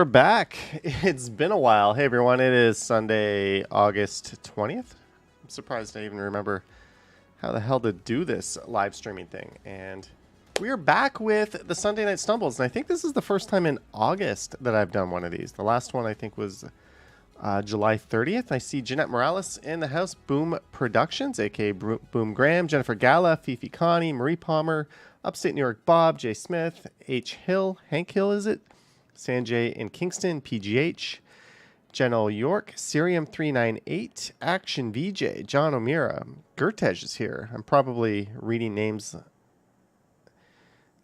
We're back. It's been a while. Hey everyone, it is Sunday, August 20th. I'm surprised I even remember how the hell to do this live streaming thing. And we're back with the Sunday Night Stumbles. And I think this is the first time in August that I've done one of these. The last one I think was July 30th. I see Jeanette Morales in the house. Boom Productions, aka Boom Graham, Jennifer Gala, Fifi Connie, Marie Palmer, Upstate New York Bob, Jay Smith, H. Hill, Hank Hill is it? Sanjay in Kingston, PGH, Jenna York, Sirium 398, Action VJ, John O'Meara, Gertej is here. I'm probably reading names.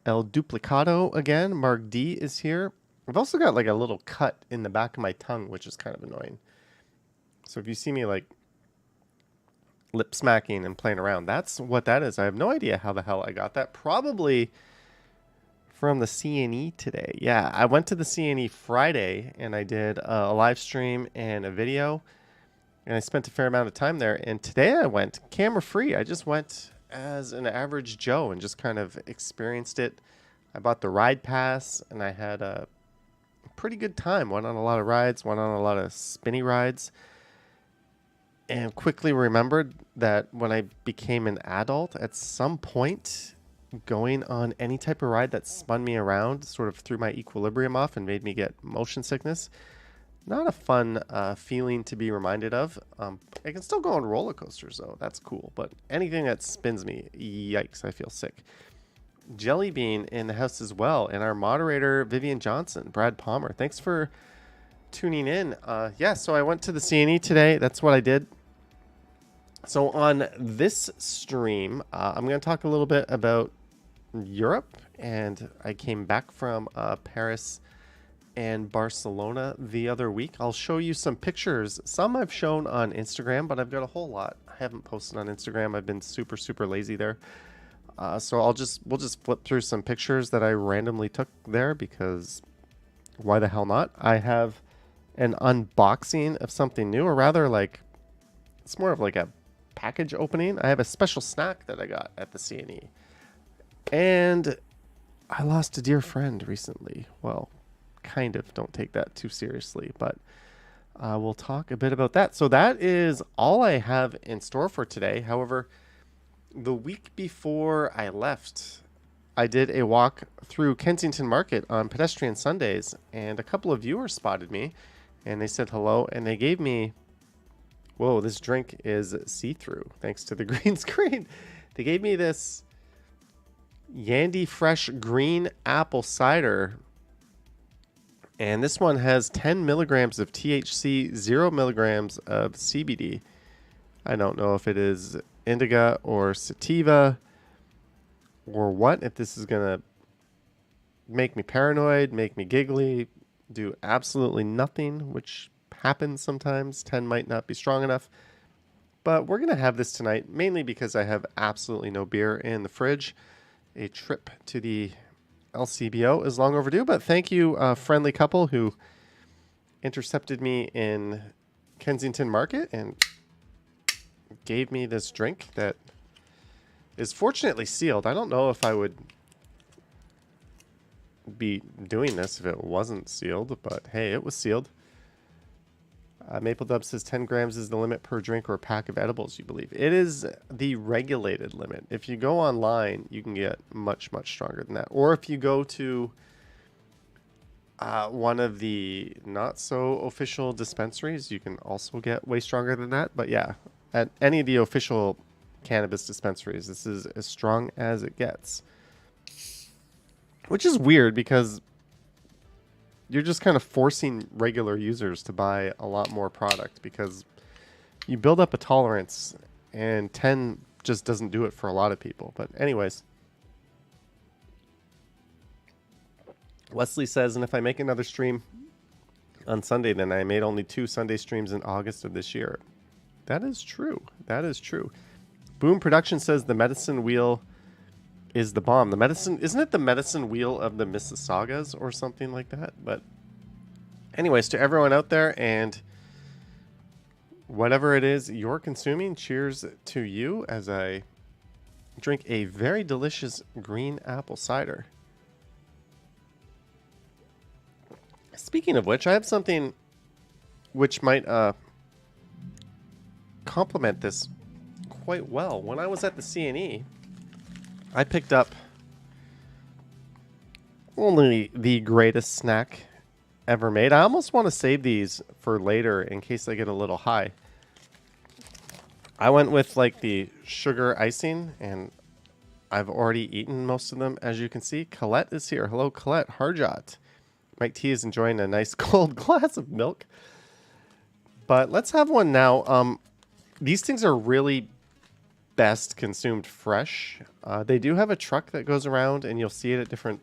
El Duplicado again. Mark D is here. I've also got like a little cut in the back of my tongue, which is kind of annoying. So if you see me like lip smacking and playing around, that's what that is. I have no idea how the hell I got that. Probably from the CNE today. Yeah, I went to the CNE Friday and I did a live stream and a video, and I spent a fair amount of time there. And today I went camera free. I just went as an average Joe and just kind of experienced it. I bought the ride pass and I had a pretty good time. Went on a lot of rides, went on a lot of spinny rides, and quickly remembered that when I became an adult, at some point going on any type of ride that spun me around sort of threw my equilibrium off and made me get motion sickness. Not a fun feeling to be reminded of. I can still go on roller coasters though. That's cool. But anything that spins me, yikes, I feel sick. Jelly Bean in the house as well. And our moderator, Vivian Johnson, Brad Palmer. Thanks for tuning in. Yeah, so I went to the CNE today. That's what I did. So on this stream, I'm going to talk a little bit about Europe, and I came back from Paris and Barcelona the other week. I'll show you some pictures. Some I've shown on Instagram, but I've got a whole lot I haven't posted on Instagram. I've been super lazy there. So we'll just flip through some pictures that I randomly took there, because why the hell not? I have an unboxing of something new, or rather like it's more of like a package opening. I have a special snack that I got at the CNE. And I lost a dear friend recently. Well, kind of. Don't take that too seriously, but we'll talk a bit about that. So that is all I have in store for today. However, the week before I left, I did a walk through Kensington Market on pedestrian Sundays, and a couple of viewers spotted me, and they said hello, and they gave me, whoa, this drink is see-through thanks to the green screen. They gave me this Yandy Fresh green apple cider, and this one has 10 milligrams of THC, 0 milligrams of CBD. I don't know if it is indica or sativa or what, if this is gonna make me paranoid, make me giggly, do absolutely nothing, which happens sometimes. 10 might not be strong enough, but we're gonna have this tonight, mainly because I have absolutely no beer in the fridge. A trip to the LCBO is long overdue, but thank you, friendly couple who intercepted me in Kensington Market and gave me this drink that is fortunately sealed. I don't know if I would be doing this if it wasn't sealed, but hey, it was sealed. Maple Dub says 10 grams is the limit per drink or pack of edibles, you believe. It is the regulated limit. If you go online, you can get much stronger than that. Or if you go to one of the not so official dispensaries, you can also get way stronger than that. But yeah, at any of the official cannabis dispensaries, this is as strong as it gets. Which is weird, because you're just kind of forcing regular users to buy a lot more product, because you build up a tolerance, and 10 just doesn't do it for a lot of people. But anyways, Wesley says, and if I make another stream on Sunday, then I made only 2 Sunday streams in August of this year. That is true. That is true. Boom Production says the medicine wheel is the bomb. The medicine, isn't it the medicine wheel of the Mississaugas or something like that? But anyways, to everyone out there, and whatever it is you're consuming, cheers to you as I drink a very delicious green apple cider. Speaking of which, I have something which might complement this quite well. When I was at the CNE, I picked up only the greatest snack ever made. I almost want to save these for later in case I get a little high. I went with like the sugar icing, and I've already eaten most of them, as you can see. Colette is here. Hello, Colette. Harjot. Mike T is enjoying a nice cold glass of milk. But let's have one now. These things are really best consumed fresh. They do have a truck that goes around, and you'll see it at different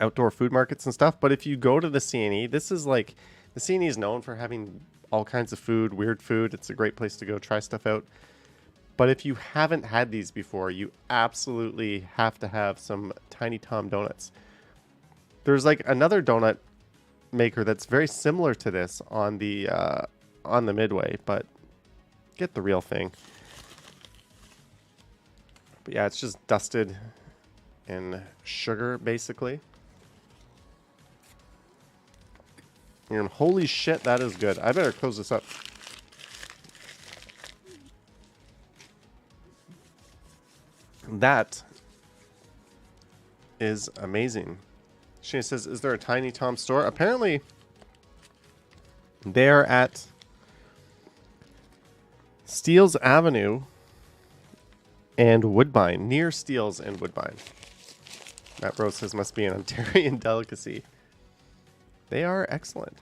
outdoor food markets and stuff. But if you go to the CNE, this is like, the CNE is known for having all kinds of food, weird food. It's a great place to go try stuff out. But if you haven't had these before, you absolutely have to have some Tiny Tom donuts. There's like another donut maker that's very similar to this on the Midway, but get the real thing. But yeah, it's just dusted in sugar, basically. And holy shit, that is good. I better close this up. That is amazing. Shane says, is there a Tiny Tom store? Apparently, they're at Steeles Avenue and Woodbine, near Steeles and Woodbine. Matt Rose says, must be an Ontarian delicacy. They are excellent.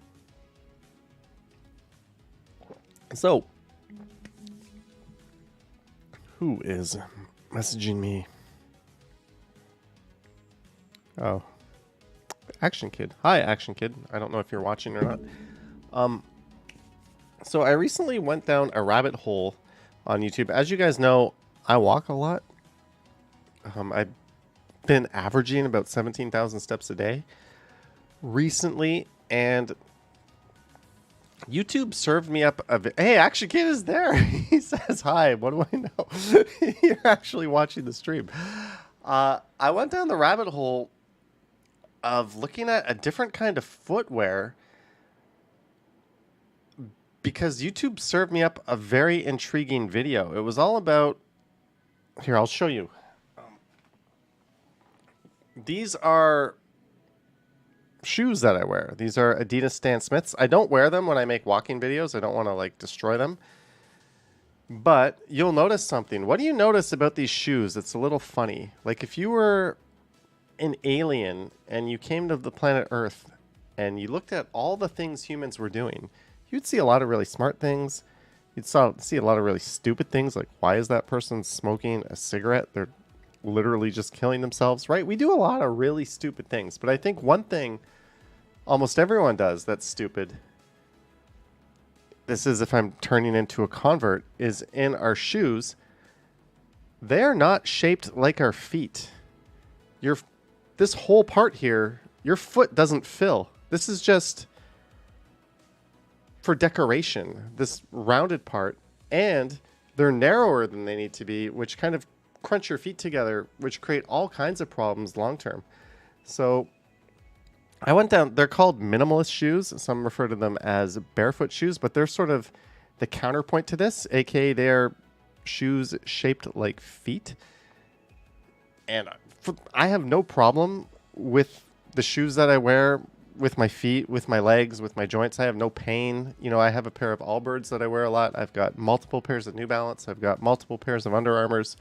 So, who is messaging me? Oh, Action Kid. Hi, Action Kid. I don't know if you're watching or not. So I recently went down a rabbit hole on YouTube. As you guys know, I walk a lot. I've been averaging about 17,000 steps a day recently, and YouTube served me up a hey, Action Kid is there. He says hi. What do I know? You're actually watching the stream. I went down the rabbit hole of looking at a different kind of footwear because YouTube served me up a very intriguing video. It was all about, here, I'll show you. These are shoes that I wear. These are Adidas Stan Smiths. I don't wear them when I make walking videos. I don't want to like destroy them. But you'll notice something. What do you notice about these shoes that's a little funny? Like if you were an alien and you came to the planet Earth and you looked at all the things humans were doing, you'd see a lot of really smart things. You'd see a lot of really stupid things, like why is that person smoking a cigarette? They're literally just killing themselves, right? We do a lot of really stupid things, but I think one thing almost everyone does that's stupid, this is if I'm turning into a convert, is in our shoes. They are not shaped like our feet. This whole part here, your foot doesn't fill. This is just for decoration, this rounded part, and they're narrower than they need to be, which kind of crunch your feet together, which create all kinds of problems long term. So I went down, they're called minimalist shoes. Some refer to them as barefoot shoes, but they're sort of the counterpoint to this, aka they're shoes shaped like feet. And I have no problem with the shoes that I wear with my feet, with my legs, with my joints. I have no pain. You know, I have a pair of Allbirds that I wear a lot. I've got multiple pairs of New Balance. I've got multiple pairs of Under Armours.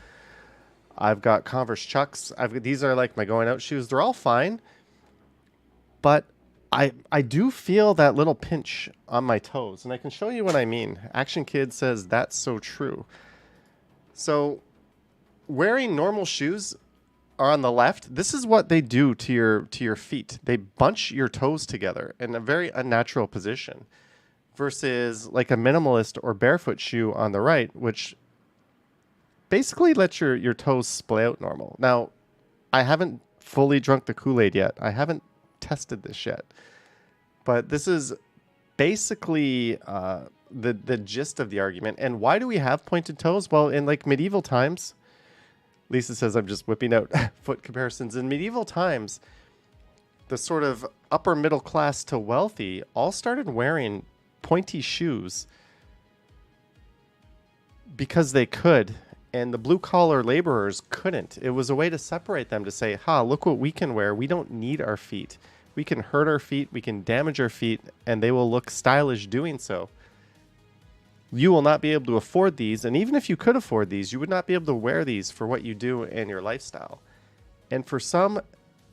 I've got Converse Chucks. These are like my going out shoes. They're all fine. But I do feel that little pinch on my toes. And I can show you what I mean. Action Kid says that's so true. So wearing normal shoes are on the left. This is what they do to your feet. They bunch your toes together in a very unnatural position versus like a minimalist or barefoot shoe on the right, which basically lets your toes splay out normal. Now, I haven't fully drunk the Kool-Aid yet. I haven't tested this yet. But this is basically the gist of the argument. And why do we have pointed toes? Well, in like medieval times, Lisa says I'm just whipping out foot comparisons. In medieval times, the sort of upper middle class to wealthy all started wearing pointy shoes because they could, and the blue collar laborers couldn't. It was a way to separate them, to say, ha, look what we can wear. We don't need our feet. We can hurt our feet, we can damage our feet, and they will look stylish doing so. You will not be able to afford these, and even if you could afford these, you would not be able to wear these for what you do and your lifestyle. And for some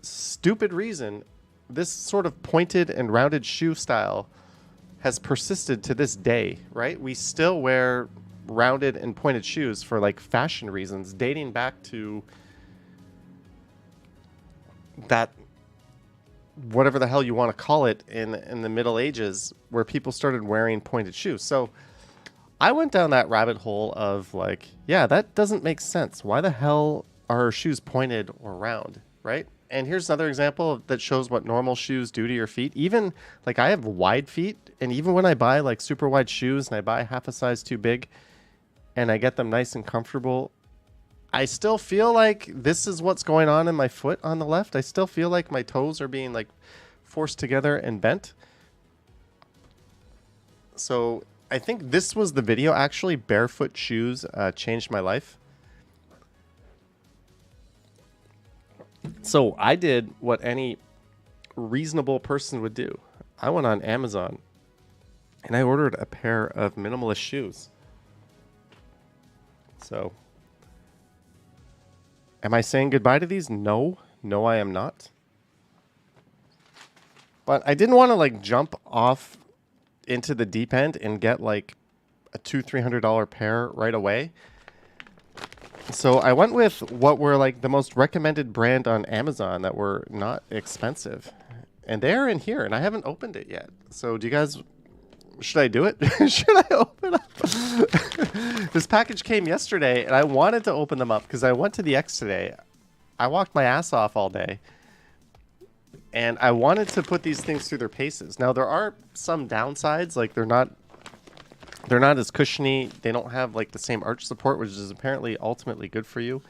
stupid reason, this sort of pointed and rounded shoe style has persisted to this day, right? We still wear rounded and pointed shoes for like fashion reasons, dating back to that, whatever the hell you want to call it, in the Middle Ages, where people started wearing pointed shoes. So I went down that rabbit hole of like, yeah, that doesn't make sense. Why the hell are our shoes pointed or round, right? And here's another example that shows what normal shoes do to your feet. Even like, I have wide feet, and even when I buy like super wide shoes and I buy half a size too big and I get them nice and comfortable, I still feel like this is what's going on in my foot on the left. I still feel like my toes are being like forced together and bent. So I think this was the video, actually. Barefoot shoes changed my life. So I did what any reasonable person would do. I went on Amazon and I ordered a pair of minimalist shoes. So am I saying goodbye to these? No. No, I am not. But I didn't want to like jump off into the deep end and get like a $200-300 pair right away. So I went with what were like the most recommended brand on Amazon that were not expensive. And they're in here, and I haven't opened it yet. So do you guys, should I do it? Should I open up? This package came yesterday, and I wanted to open them up because I went to the X today. I walked my ass off all day, and I wanted to put these things through their paces. Now, there are some downsides, like they're not as cushiony. They don't have like the same arch support, which is apparently ultimately good for you.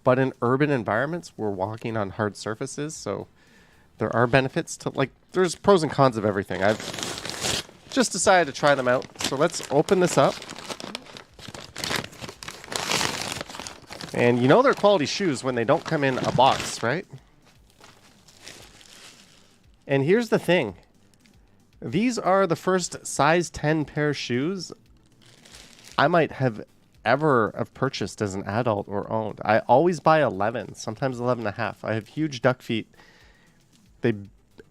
But in urban environments, we're walking on hard surfaces, so there are benefits to, like, there's pros and cons of everything. I've just decided to try them out. So let's open this up. And you know they're quality shoes when they don't come in a box, right? And here's the thing. These are the first size 10 pair of shoes I might have ever have purchased as an adult or owned. I always buy 11, sometimes 11 and a half. I have huge duck feet.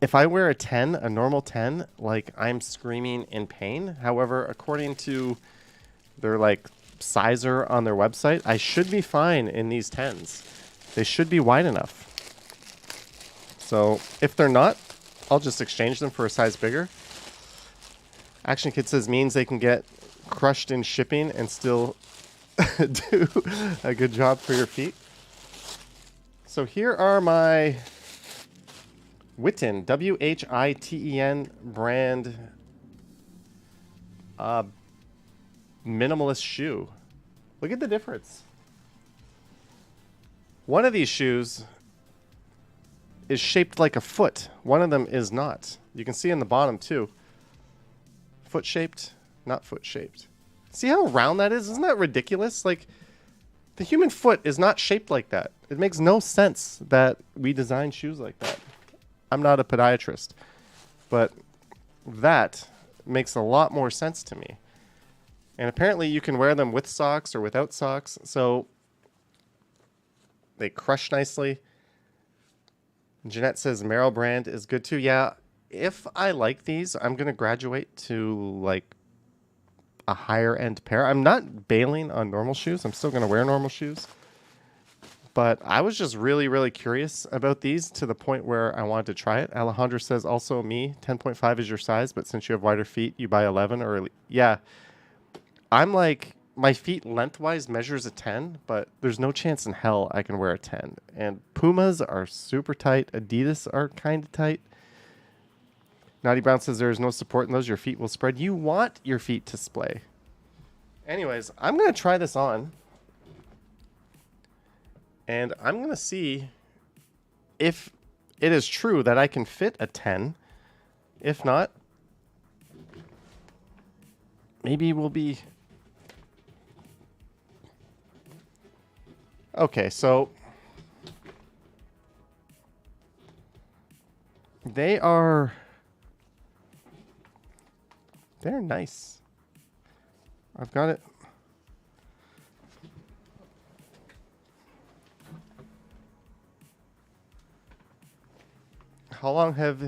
If I wear a 10, a normal 10, like, I'm screaming in pain. However, according to their like sizer on their website, I should be fine in these 10s. They should be wide enough. So if they're not, I'll just exchange them for a size bigger. Action Kid says means they can get crushed in shipping and still do a good job for your feet. So here are my Witten, W-H-I-T-E-N brand minimalist shoe. Look at the difference. One of these shoes is shaped like a foot. One of them is not. You can see in the bottom too. Foot shaped, not foot shaped. See how round that is? Isn't that ridiculous? Like, the human foot is not shaped like that. It makes no sense that we design shoes like that. I'm not a podiatrist, but that makes a lot more sense to me. And apparently you can wear them with socks or without socks. So they crush nicely. Jeanette says Merrell brand is good too. Yeah, if I like these, I'm going to graduate to like a higher end pair. I'm not bailing on normal shoes. I'm still going to wear normal shoes. But I was just really, really curious about these to the point where I wanted to try it. Alejandro says also me, 10.5 is your size, but since you have wider feet, you buy 11 or... Yeah. I'm like, my feet lengthwise measures a 10, but there's no chance in hell I can wear a 10. And Pumas are super tight. Adidas are kind of tight. Naughty Brown says there is no support in those. Your feet will spread. You want your feet to splay. Anyways, I'm going to try this on. And I'm going to see if it is true that I can fit a 10. If not, maybe we'll be... Okay, so... they're nice. I've got it. How long have...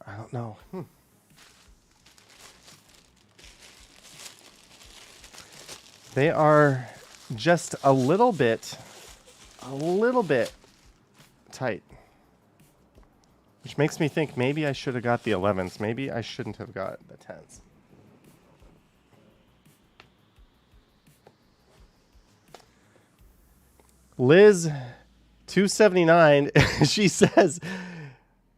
I don't know. They are just a little bit tight. Which makes me think maybe I should have got the 11s. Maybe I shouldn't have got the 10s. Liz 279, she says,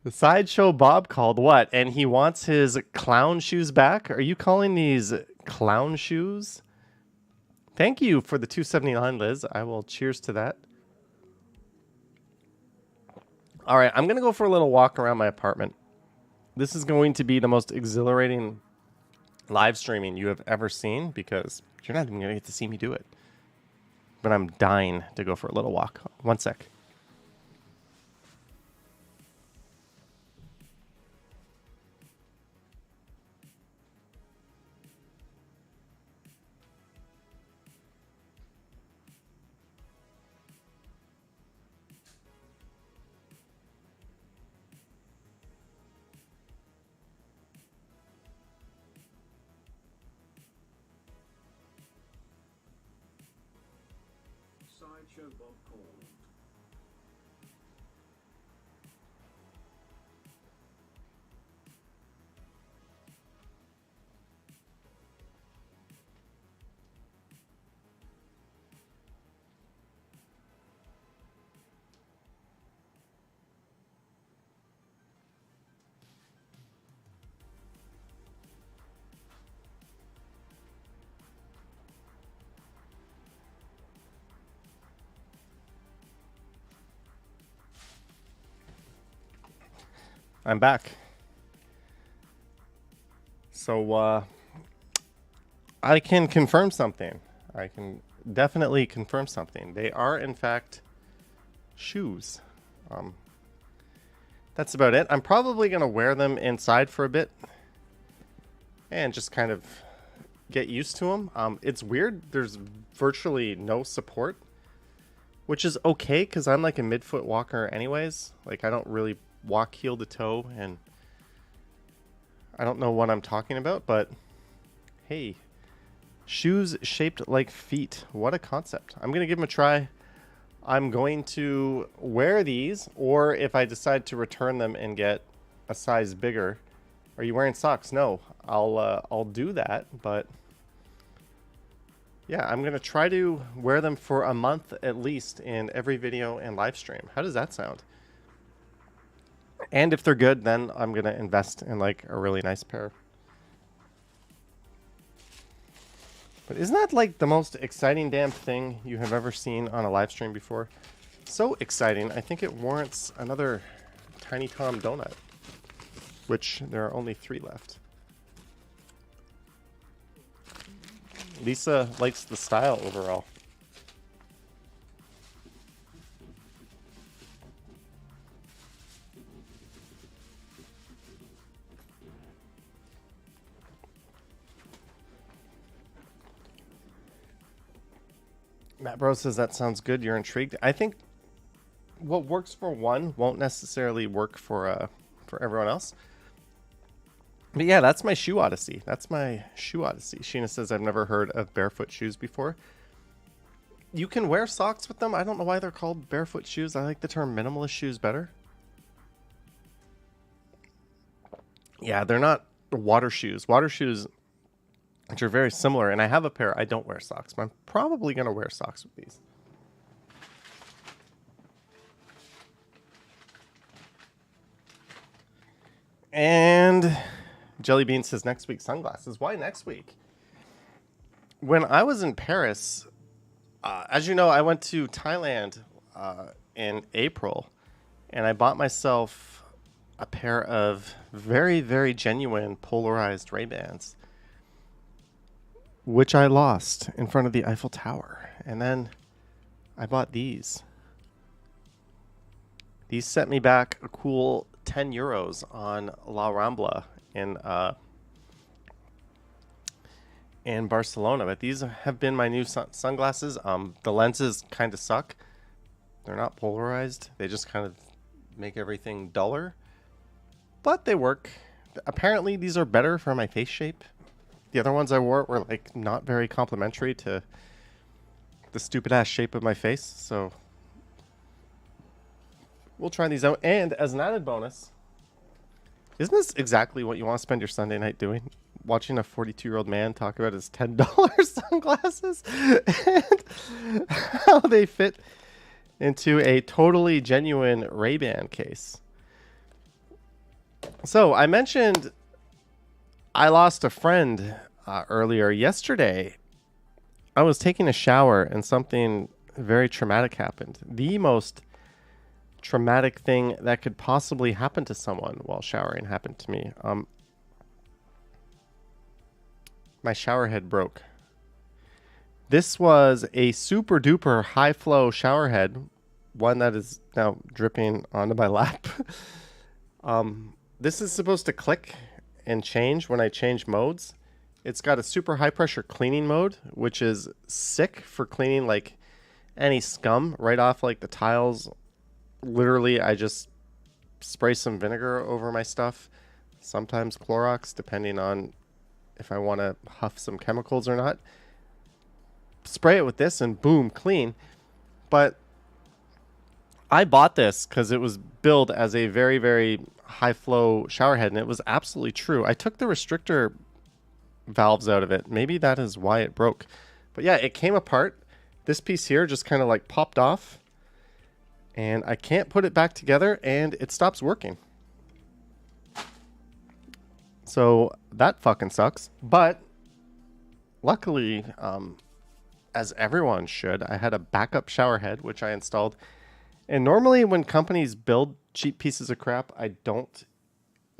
the Sideshow Bob called what? And he wants his clown shoes back? Are you calling these clown shoes? Thank you for the 279, Liz. I will cheers to that. All right, I'm going to go for a little walk around my apartment. This is going to be the most exhilarating live streaming you have ever seen because you're not even going to get to see me do it. But I'm dying to go for a little walk. One sec. Sideshow Bob called. I'm back. So, I can confirm something. I can definitely confirm something. They are, in fact, shoes. That's about it. I'm probably going to wear them inside for a bit and just kind of get used to them. It's weird. There's virtually no support, which is okay because I'm like a midfoot walker anyways. Like, I don't really walk heel to toe, and I don't know what I'm talking about, but hey, shoes shaped like feet. What a concept. I'm going to give them a try. I'm going to wear these, or if I decide to return them and get a size bigger. Are you wearing socks? No, I'll do that, but yeah, I'm going to try to wear them for a month at least in every video and live stream. How does that sound? And if they're good, then I'm going to invest in like a really nice pair. But isn't that like the most exciting damn thing you have ever seen on a live stream before? So exciting, I think it warrants another Tiny Tom donut, which there are only 3 left. Lisa likes the style overall. Matt Bro says that sounds good. You're intrigued. I think what works for one won't necessarily work for everyone else. But yeah, that's my shoe odyssey. That's my shoe odyssey. Sheena says I've never heard of barefoot shoes before. You can wear socks with them. I don't know why they're called barefoot shoes. I like the term minimalist shoes better. Yeah, they're not water shoes. Water shoes, which are very similar, and I have a pair. I don't wear socks, but I'm probably going to wear socks with these. And Jelly Bean says next week sunglasses. Why next week? When I was in Paris, as you know, I went to Thailand in April, and I bought myself a pair of very, very genuine polarized Ray-Bans, which I lost in front of the Eiffel Tower. And then I bought these. These set me back a cool 10 euros on La Rambla in Barcelona. But these have been my new sunglasses. The lenses kind of suck. They're not polarized. They just kind of make everything duller. But they work. Apparently, these are better for my face shape. The other ones I wore were like not very complimentary to the stupid ass shape of my face. So we'll try these out. And as an added bonus, isn't this exactly what you want to spend your Sunday night doing? Watching a 42-year-old man talk about his $10 sunglasses and how they fit into a totally genuine Ray-Ban case. So I mentioned I lost a friend earlier yesterday. I was taking a shower and something very traumatic happened. The most traumatic thing that could possibly happen to someone while showering happened to me. My shower head broke. This was a super duper high flow shower head, one that is now dripping onto my lap. This is supposed to click and change when I change modes. It's got a super high pressure cleaning mode, which is sick for cleaning like any scum right off like the tiles. Literally, I just spray some vinegar over my stuff, sometimes Clorox, depending on if I want to huff some chemicals or not. Spray it with this and boom, clean. But I bought this because it was billed as a very, very high flow shower head, and it was absolutely true. I took the restrictor valves out of it. Maybe that is why it broke. But yeah, it came apart. This piece here just kind of like popped off, and I can't put it back together, and it stops working. So that fucking sucks. But luckily, as everyone should, I had a backup shower head, which I installed. And normally when companies build cheap pieces of crap, I don't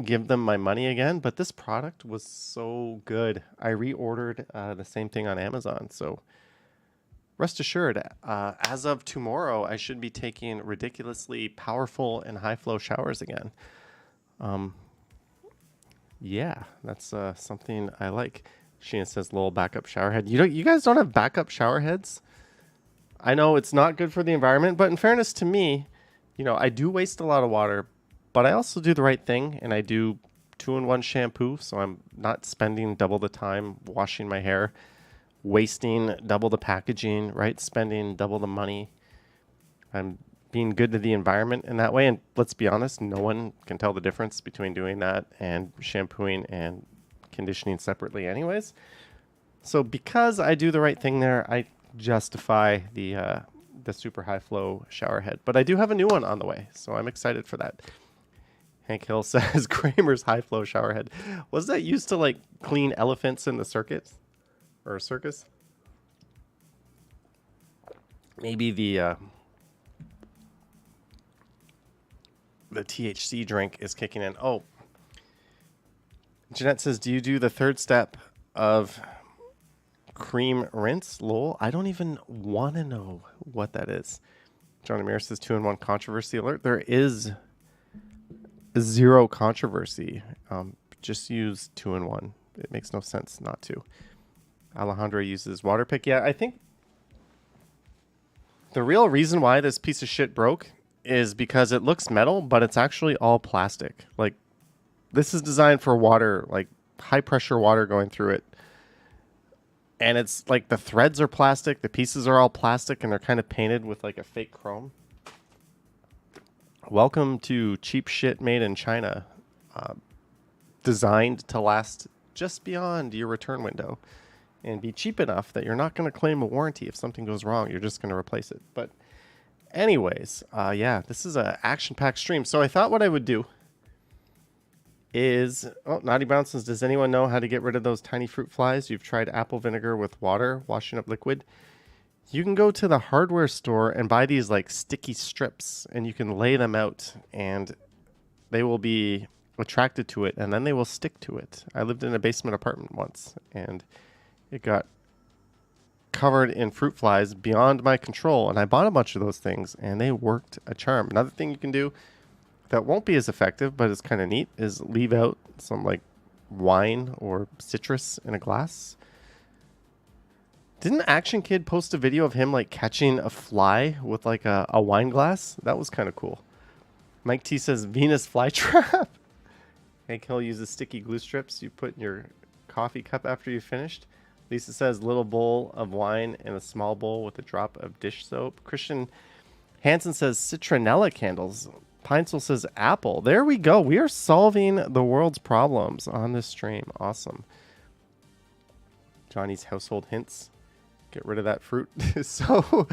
give them my money again. But this product was so good. I reordered the same thing on Amazon. So rest assured, as of tomorrow, I should be taking ridiculously powerful and high flow showers again. Yeah, that's something I like. Sheena says little backup shower head. You guys don't have backup shower heads? I know it's not good for the environment, but in fairness to me, I do waste a lot of water, but I also do the right thing, and I do 2-in-1 shampoo, so I'm not spending double the time washing my hair, wasting double the packaging, right? Spending double the money. I'm being good to the environment in that way, and let's be honest, no one can tell the difference between doing that and shampooing and conditioning separately anyways. So because I do the right thing there, I justify the super high flow shower head. But I do have a new one on the way, so I'm excited for that. Hank Hill says Kramer's high flow shower head. Was that used to like clean elephants in the circus? Or a circus? Maybe the THC drink is kicking in. Oh, Jeanette says, do you do the third step of cream rinse? Lol, I don't even want to know what that is. John Amir says 2-in-1 controversy alert. There is zero controversy. Just use 2-in-1. It makes no sense not to. Alejandro uses water pick. Yeah, I think the real reason why this piece of shit broke is because it looks metal, but it's actually all plastic. Like, this is designed for water, like high pressure water going through it. And it's like the threads are plastic, the pieces are all plastic, and they're kind of painted with like a fake chrome. Welcome to cheap shit made in China, designed to last just beyond your return window and be cheap enough that you're not going to claim a warranty if something goes wrong. You're just going to replace it. But anyways, yeah, this is an action-packed stream. So I thought what I would do is, Naughty Brown says, does anyone know how to get rid of those tiny fruit flies? You've tried apple vinegar with water, washing up liquid. You can go to the hardware store and buy these like sticky strips, and you can lay them out, and they will be attracted to it, and then they will stick to it. I lived in a basement apartment once, and it got covered in fruit flies beyond my control, and I bought a bunch of those things, and they worked a charm. Another thing you can do that won't be as effective, but is kind of neat, is leave out some like wine or citrus in a glass. Didn't Action Kid post a video of him like catching a fly with like a wine glass? That was kind of cool. Mike T says Venus flytrap. Hank Hill uses sticky glue strips you put in your coffee cup after you finished. Lisa says little bowl of wine and a small bowl with a drop of dish soap. Christian Hansen says citronella candles. Pinesel says apple. There we go. We are solving the world's problems on this stream. Awesome. Johnny's household hints. Get rid of that fruit. So,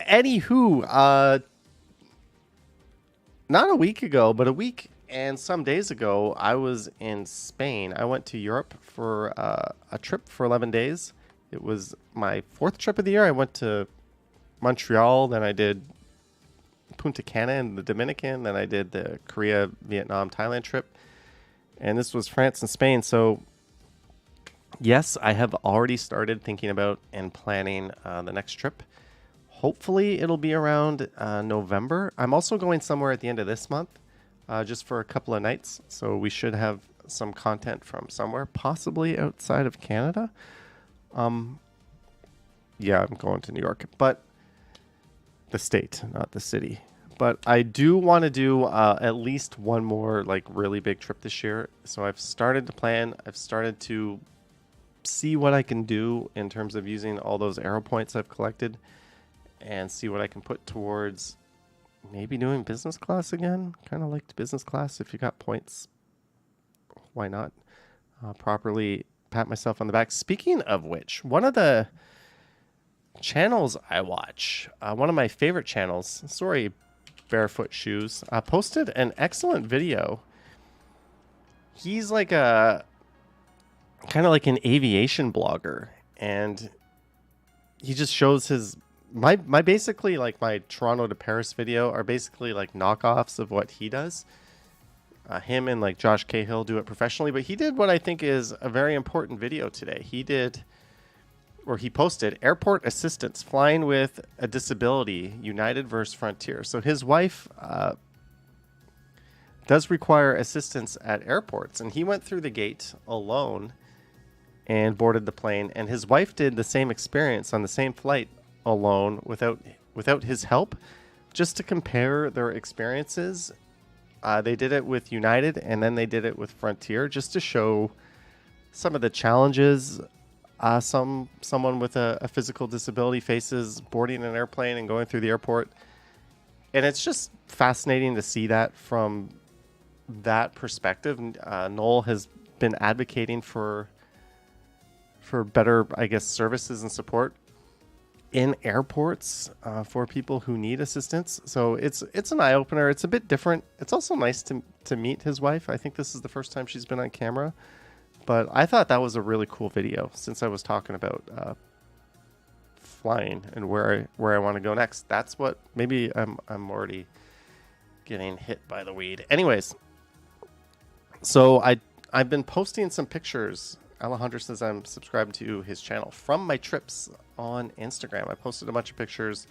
anywho, not a week ago, but a week and some days ago, I was in Spain. I went to Europe for a trip for 11 days. It was my 4th trip of the year. I went to Montreal, then I did Punta Cana in the Dominican, then I did the Korea, Vietnam, Thailand trip. And this was France and Spain. So, yes, I have already started thinking about and planning the next trip. Hopefully, it'll be around November. I'm also going somewhere at the end of this month. Just for a couple of nights. So we should have some content from somewhere, possibly outside of Canada. Yeah, I'm going to New York, but the state, not the city. But I do want to do at least one more like really big trip this year. So I've started to plan. I've started to see what I can do in terms of using all those arrow points I've collected and see what I can put towards maybe doing business class again. Kind of liked business class. If you got points, why not? Properly pat myself on the back. Speaking of which, one of the channels I watch, one of my favorite channels, sorry, Barefoot Shoes, posted an excellent video. He's like a kind of like an aviation blogger, and he just shows his my basically like my Toronto to Paris video are basically like knockoffs of what he does. Him and like Josh Cahill do it professionally, but he did what I think is a very important video today. He posted airport assistants flying with a disability, United versus Frontier. So his wife does require assistance at airports, and he went through the gate alone and boarded the plane, and his wife did the same experience on the same flight alone without his help, just to compare their experiences. They did it with United, and then they did it with Frontier, just to show some of the challenges someone with a physical disability faces boarding an airplane and going through the airport. And it's just fascinating to see that from that perspective. Noel has been advocating for better, I guess, services and support in airports for people who need assistance. So it's an eye-opener. It's a bit different. It's also nice to meet his wife. I think this is the first time she's been on camera. But I thought that was a really cool video, since I was talking about flying and where I want to go next. That's what, maybe I'm already getting hit by the weed. Anyways, so I've been posting some pictures. Alejandro says I'm subscribed to his channel from my trips on Instagram. I posted a bunch of pictures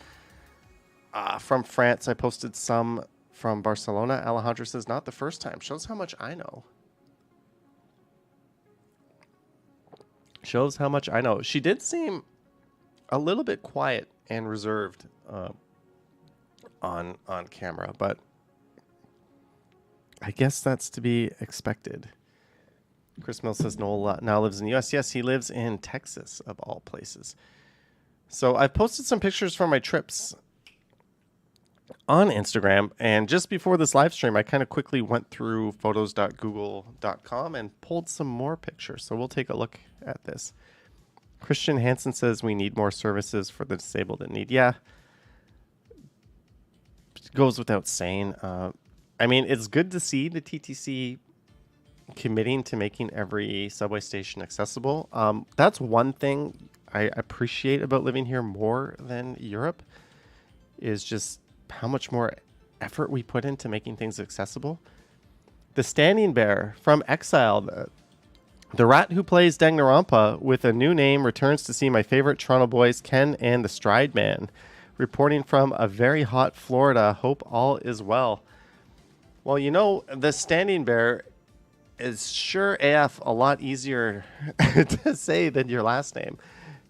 from France. I posted some from Barcelona. Alejandro says not the first time. Shows how much I know. Shows how much I know. She did seem a little bit quiet and reserved on camera, but I guess that's to be expected. Chris Mill says Noel now lives in the U.S. Yes, he lives in Texas, of all places. So I've posted some pictures from my trips on Instagram, and just before this live stream, I kind of quickly went through photos.google.com and pulled some more pictures. So we'll take a look at this. Christian Hansen says we need more services for the disabled in need. Yeah, it goes without saying. I mean, it's good to see the TTC committing to making every subway station accessible. That's one thing I appreciate about living here more than Europe is just how much more effort we put into making things accessible. The Standing Bear from Exile, the rat who plays Danganronpa with a new name returns to see my favorite Toronto boys, Ken and the Stride Man, reporting from a very hot Florida. Hope all is well. Well, you know, the Standing Bear is sure AF a lot easier to say than your last name.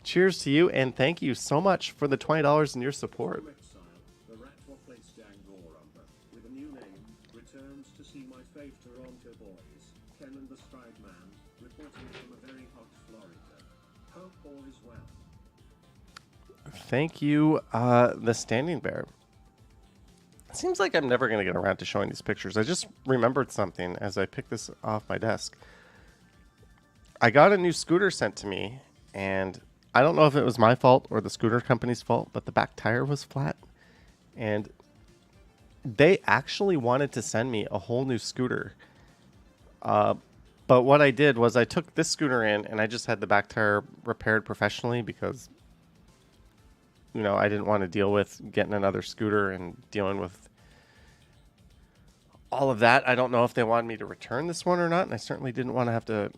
Cheers to you, and thank you so much for the $20 in your support. The rat replaced Danganronpa with a new name returns to see my fave Toronto boys, Ken and the Stride Man, reporting from a very hot Florida. Hope all is well. Thank you, the Standing Bear. It seems like I'm never going to get around to showing these pictures. I just remembered something as I picked this off my desk. I got a new scooter sent to me, and I don't know if it was my fault or the scooter company's fault, but the back tire was flat. And they actually wanted to send me a whole new scooter. But what I did was I took this scooter in, and I just had the back tire repaired professionally because, you know, I didn't want to deal with getting another scooter and dealing with all of that. I don't know if they wanted me to return this one or not, and I certainly didn't want to have to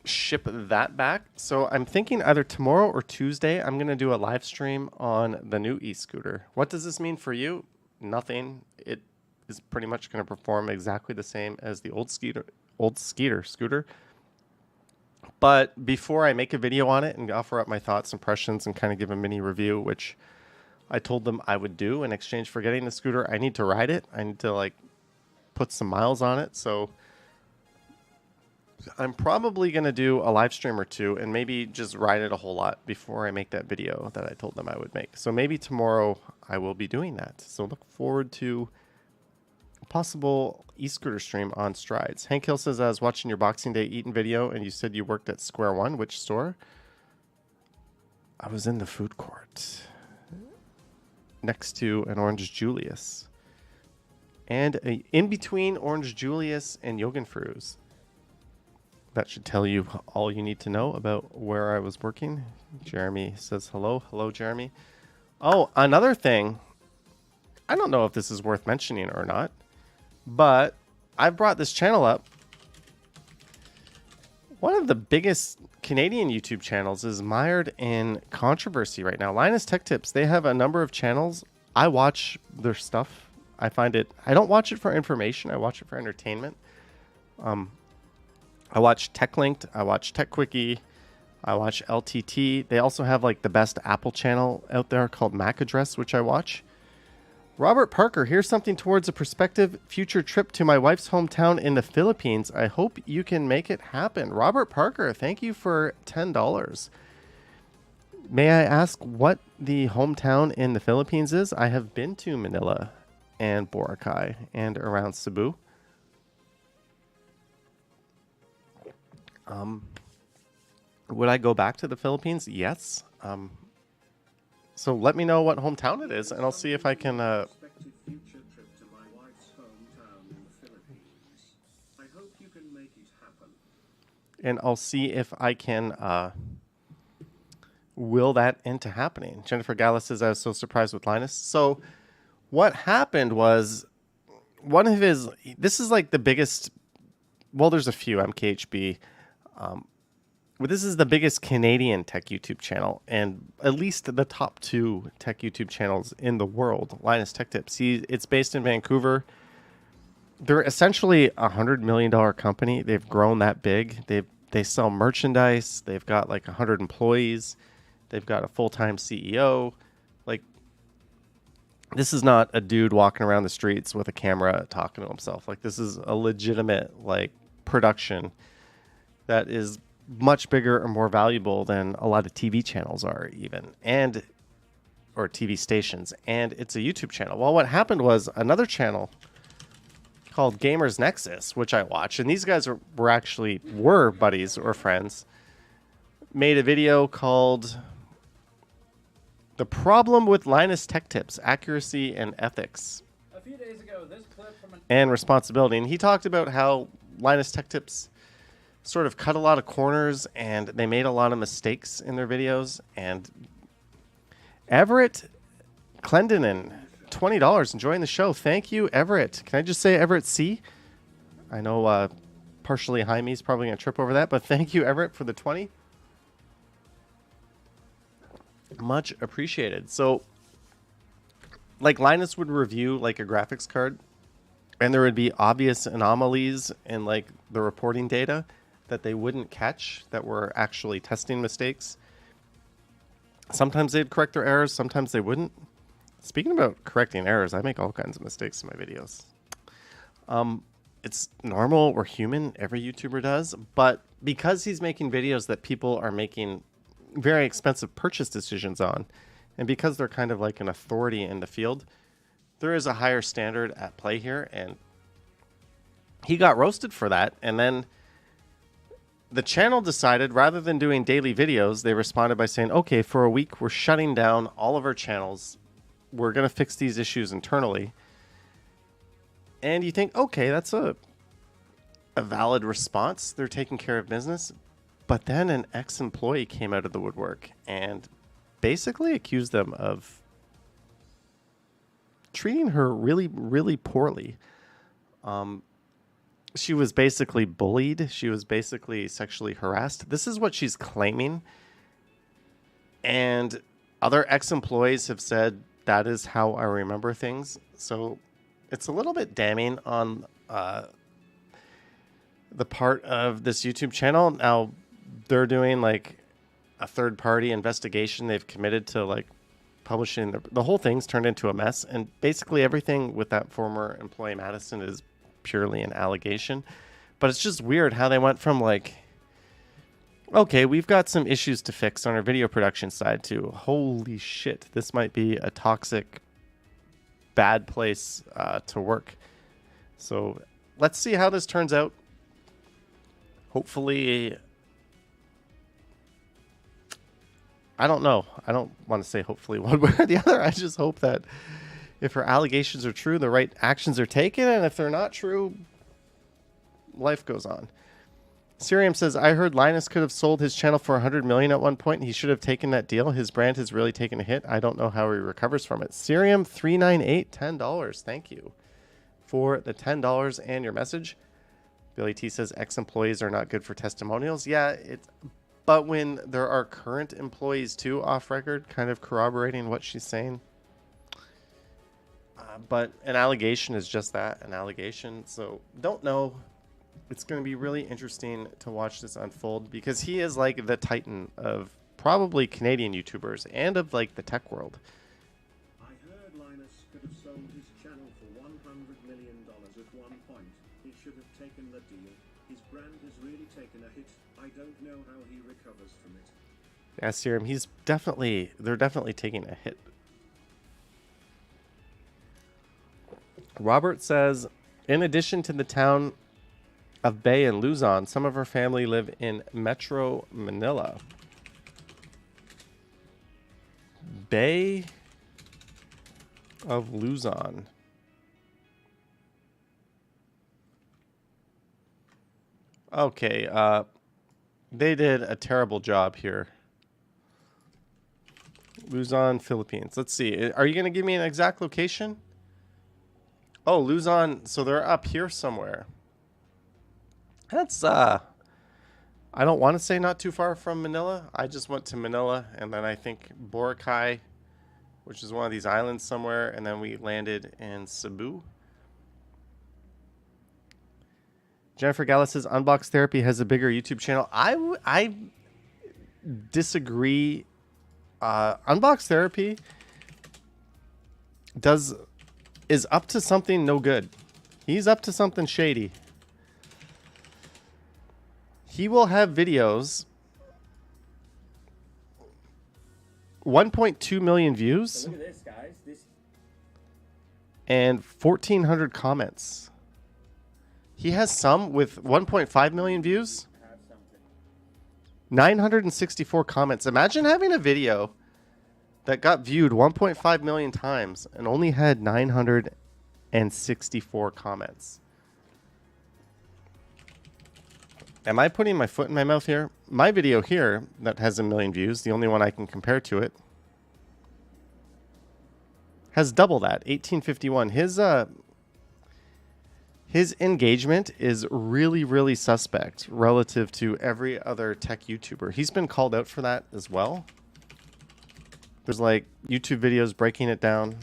ship that back. So I'm thinking either tomorrow or Tuesday, I'm going to do a live stream on the new e-scooter. What does this mean for you? Nothing. It is pretty much going to perform exactly the same as the old scooter. But before I make a video on it and offer up my thoughts, impressions, and kind of give a mini review, which I told them I would do in exchange for getting the scooter, I need to ride it. I need to like put some miles on it. So I'm probably going to do a live stream or two and maybe just ride it a whole lot before I make that video that I told them I would make. So maybe tomorrow I will be doing that. So look forward to a possible e-scooter stream on Strides. Hank Hill says, I was watching your Boxing Day Eatin' video and you said you worked at Square One. Which store? I was in the food court next to an Orange Julius. And in between Orange Julius and Jorgenfru's. That should tell you all you need to know about where I was working. Jeremy says hello. Hello, Jeremy. Oh, another thing. I don't know if this is worth mentioning or not, but I brought this channel up. One of the biggest Canadian YouTube channels is mired in controversy right now. Linus Tech Tips, they have a number of channels. I watch their stuff. I find it, I don't watch it for information. I watch it for entertainment. I watch TechLinked, I watch TechQuickie, I watch LTT. They also have like the best Apple channel out there called Mac Address, which I watch. Robert Parker, here's something towards a prospective future trip to my wife's hometown in the Philippines. I hope you can make it happen. Robert Parker, thank you for $10. May I ask what the hometown in the Philippines is? I have been to Manila and Boracay and around Cebu. Would I go back to the Philippines? Yes. So let me know what hometown it is, and I'll see if I can. Future trip to my wife's hometown in the Philippines. I hope you can make it happen. And I'll see if I can will that into happening. Jennifer Gala says, I was so surprised with Linus. So what happened was one of his. This is like the biggest. Well, there's a few MKHB. But this is the biggest Canadian tech YouTube channel, and at least the top 2 tech YouTube channels in the world. Linus Tech Tips. It's based in Vancouver. They're essentially a $100 million company. They've grown that big. They sell merchandise. They've got like 100 employees. They've got a full-time CEO. Like, this is not a dude walking around the streets with a camera talking to himself. Like, this is a legitimate like production that is much bigger or more valuable than a lot of TV channels are even, or TV stations. And it's a YouTube channel. Well, what happened was another channel called Gamers Nexus, which I watch, and these guys were buddies or friends, made a video called The Problem with Linus Tech Tips, Accuracy and Ethics. A few days ago, this clip from and responsibility. And he talked about how Linus Tech Tips sort of cut a lot of corners and they made a lot of mistakes in their videos. And Everett Clendenin, $20, enjoying the show. Thank you, Everett. Can I just say Everett C? I know partially Jaime's probably going to trip over that, but thank you, Everett, for the 20. Much appreciated. So, like, Linus would review, like, a graphics card, and there would be obvious anomalies in, like, the reporting data that they wouldn't catch that were actually testing mistakes. Sometimes they'd correct their errors, sometimes they wouldn't. Speaking about correcting errors, I make all kinds of mistakes in my videos. It's normal, we're human, every YouTuber does, but because he's making videos that people are making very expensive purchase decisions on, and because they're kind of like an authority in the field, there is a higher standard at play here, and he got roasted for that. And then the channel decided, rather than doing daily videos, they responded by saying, okay, for a week, we're shutting down all of our channels. We're going to fix these issues internally. And you think, okay, that's a valid response. They're taking care of business. But then an ex-employee came out of the woodwork and basically accused them of treating her really, really poorly. She was basically bullied. She was basically sexually harassed. This is what she's claiming. And other ex-employees have said that is how I remember things. So it's a little bit damning on the part of this YouTube channel. Now, they're doing like a third-party investigation. They've committed to like publishing. The whole thing's turned into a mess. And basically everything with that former employee Madison is purely an allegation. But it's just weird how they went from like, okay, we've got some issues to fix on our video production side, to holy shit, this might be a toxic, bad place to work. So let's see how this turns out. Hopefully, I don't know. I don't want to say hopefully one way or the other. I just hope that if her allegations are true, the right actions are taken. And if they're not true, life goes on. Sirium says, I heard Linus could have sold his channel for $100 million at one point. He should have taken that deal. His brand has really taken a hit. I don't know how he recovers from it. Sirium 398, $10. Thank you for the $10 and your message. Billy T says, ex-employees are not good for testimonials. Yeah, but when there are current employees too off record, kind of corroborating what she's saying. But an allegation is just that, an allegation. So don't know. It's going to be really interesting to watch this unfold, because he is like the titan of probably Canadian YouTubers and of like the tech world. I heard Linus could have sold his channel for $100 million at one point. He should have taken the deal. His brand has really taken a hit. I don't know how he recovers from it. Yeah, Serum, they're definitely taking a hit. Robert says, in addition to the town of Bay and Luzon, some of her family live in Metro Manila. Bay of Luzon. Okay, they did a terrible job here. Luzon, Philippines. Let's see. Are you going to give me an exact location? Oh, Luzon. So they're up here somewhere. That's, I don't want to say not too far from Manila. I just went to Manila, and then I think Boracay, which is one of these islands somewhere, and then we landed in Cebu. Jennifer Gala says, Unbox Therapy has a bigger YouTube channel. I disagree. Unbox Therapy is up to something no good. He's up to something shady. He will have videos, 1.2 million views, So look at this, guys. and 1,400 comments. He has some with 1.5 million views, 964 comments. Imagine having a video that got viewed 1.5 million times and only had 964 comments. Am I putting my foot in my mouth here? My video here that has 1 million views, the only one I can compare to it, has double that, 1851. His engagement is really, really suspect relative to every other tech YouTuber. He's been called out for that as well. There's like YouTube videos breaking it down.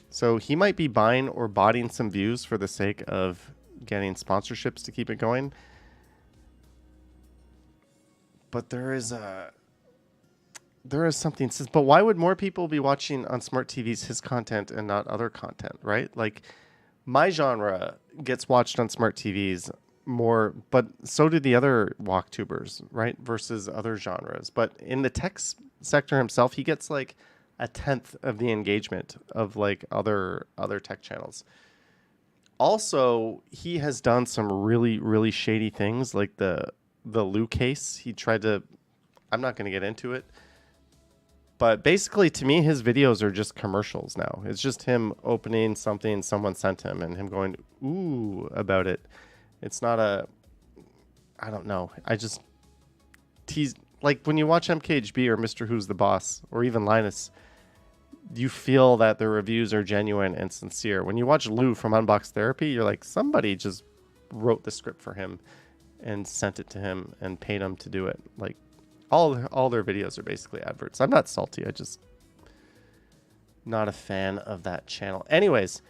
So he might be buying or botting some views for the sake of getting sponsorships to keep it going. But there is something. But why would more people be watching on smart TVs his content and not other content, right? Like, my genre gets watched on smart TVs more, but so do the other walktubers, right? Versus other genres. But in the tech sector himself, he gets like 1/10 of the engagement of like other tech channels. Also, he has done some really, really shady things, like the Lou case. He tried to, I'm not going to get into it, but basically to me, his videos are just commercials now. It's just him opening something someone sent him and him going, ooh, about it. It's not I don't know. I just tease, like when you watch MKHB or Mr. Who's the Boss or even Linus, you feel that the reviews are genuine and sincere. When you watch Lou from Unbox Therapy, you're like, somebody just wrote the script for him and sent it to him and paid him to do it. Like all their videos are basically adverts. I'm not salty. I just not a fan of that channel. Anyways,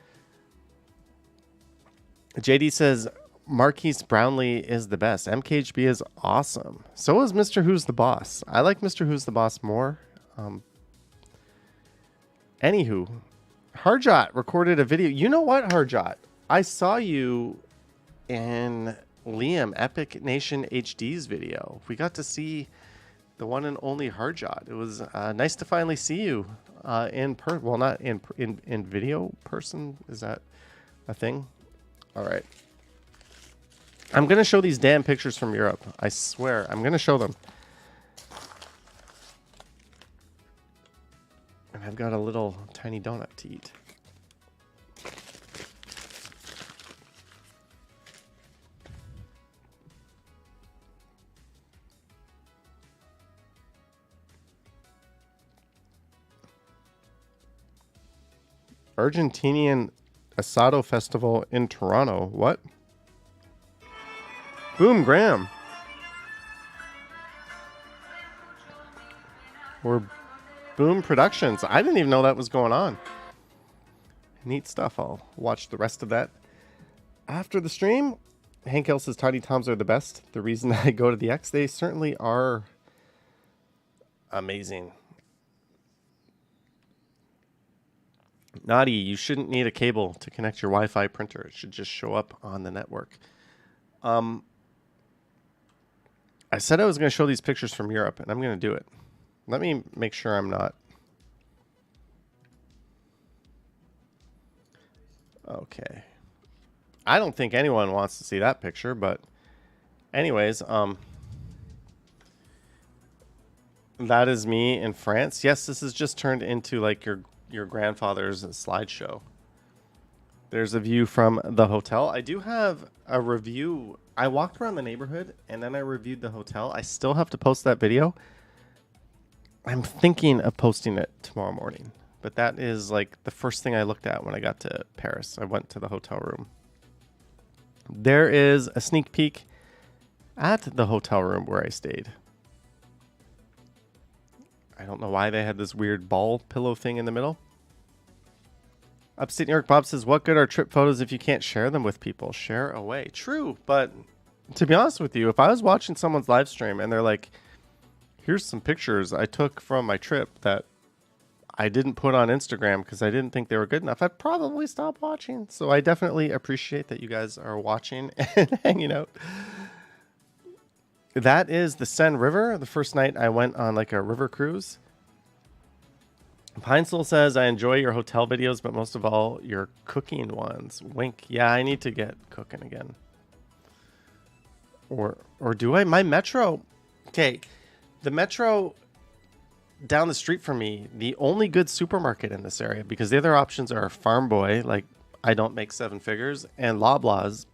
JD says Marquise Brownlee is the best. MKHB is awesome. So is Mr. Who's the Boss. I like Mr. Who's the Boss more. Anywho, Harjot recorded a video. You know what, Harjot? I saw you in Liam Epic Nation HD's video. We got to see the one and only Harjot. It was nice to finally see you in person. Well, not in video person. Is that a thing? All right. I'm going to show these damn pictures from Europe. I swear. I'm going to show them. And I've got a little tiny donut to eat. Argentinian Asado Festival in Toronto. What? Boom, Graham. Or Boom Productions. I didn't even know that was going on. Neat stuff. I'll watch the rest of that after the stream. Hank Hill says Tiny Toms are the best. The reason I go to the X, they certainly are amazing. Naughty, you shouldn't need a cable to connect your Wi-Fi printer. It should just show up on the network. I said I was going to show these pictures from Europe, and I'm going to do it. Let me make sure I'm not. Okay. I don't think anyone wants to see that picture, but anyways, that is me in France. Yes, this has just turned into like your grandfather's slideshow. There's a view from the hotel. I do have a review. I walked around the neighborhood and then I reviewed the hotel. I still have to post that video. I'm thinking of posting it tomorrow morning, but that is like the first thing I looked at when I got to Paris. I went to the hotel room. There is a sneak peek at the hotel room where I stayed. I don't know why they had this weird ball pillow thing in the middle. Upstate New York Bob says, what good are trip photos if you can't share them with people? Share away. True, but to be honest with you, if I was watching someone's live stream and they're like, here's some pictures I took from my trip that I didn't put on Instagram because I didn't think they were good enough, I'd probably stop watching. So I definitely appreciate that you guys are watching and hanging out. That is the Seine River. The first night I went on like a river cruise. Pine Soul says, I enjoy your hotel videos, but most of all, your cooking ones. Wink. Yeah, I need to get cooking again. Or do I? My Metro. Okay. The Metro down the street from me, the only good supermarket in this area, because the other options are Farm Boy, like I don't make seven figures, and Loblaws.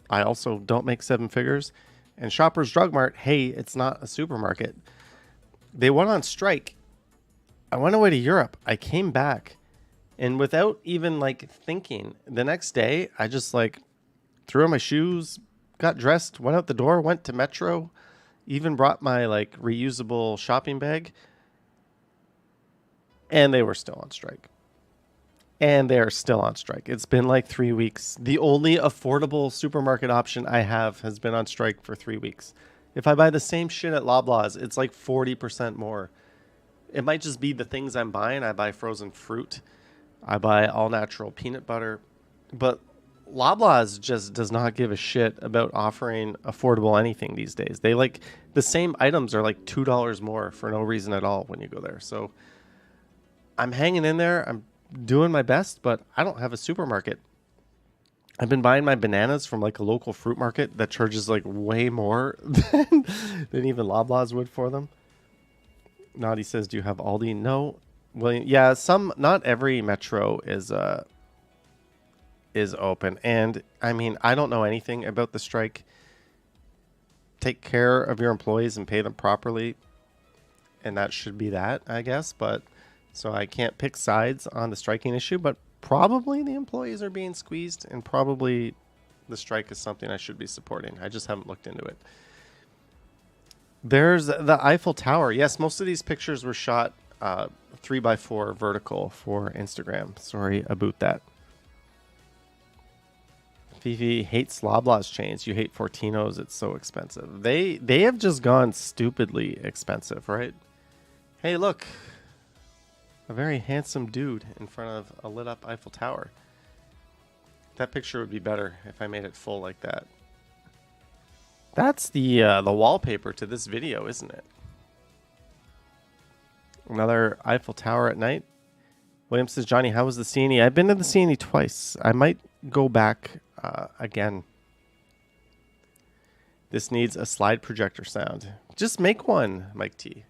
I also don't make seven figures. And Shoppers Drug Mart, hey, it's not a supermarket. They went on strike. I went away to Europe. I came back. And without even like thinking, the next day, I just like threw on my shoes, got dressed, went out the door, went to Metro, even brought my like reusable shopping bag. And they were still on strike. And they're still on strike. It's been like 3 weeks. The only affordable supermarket option I have has been on strike for 3 weeks. If I buy the same shit at Loblaws, it's like 40% more. It might just be the things I'm buying. I buy frozen fruit. I buy all natural peanut butter. But Loblaws just does not give a shit about offering affordable anything these days. They like the same items are like $2 more for no reason at all when you go there. So I'm hanging in there. I'm doing my best, but I don't have a supermarket. I've been buying my bananas from like a local fruit market that charges like way more than even Loblaws would for them. Naughty says, "Do you have Aldi?" No. William, yeah, not every Metro is open, and I mean, I don't know anything about the strike. Take care of your employees and pay them properly, and that should be that, I guess. But so I can't pick sides on the striking issue, but probably the employees are being squeezed, and probably the strike is something I should be supporting. I just haven't looked into it. There's the Eiffel Tower. Yes, most of these pictures were shot 3x4 vertical for Instagram. Sorry about that. Fifi hates Loblaws chains. You hate Fortino's. It's so expensive. They have just gone stupidly expensive, right? Hey, look. A very handsome dude in front of a lit up Eiffel Tower. That picture would be better if I made it full like that. That's the wallpaper to this video, isn't it? Another Eiffel Tower at night. William says, "Johnny, how was the CNE?" I've been to the CNE twice. I might go back again. This needs a slide projector sound. Just make one, Mike T.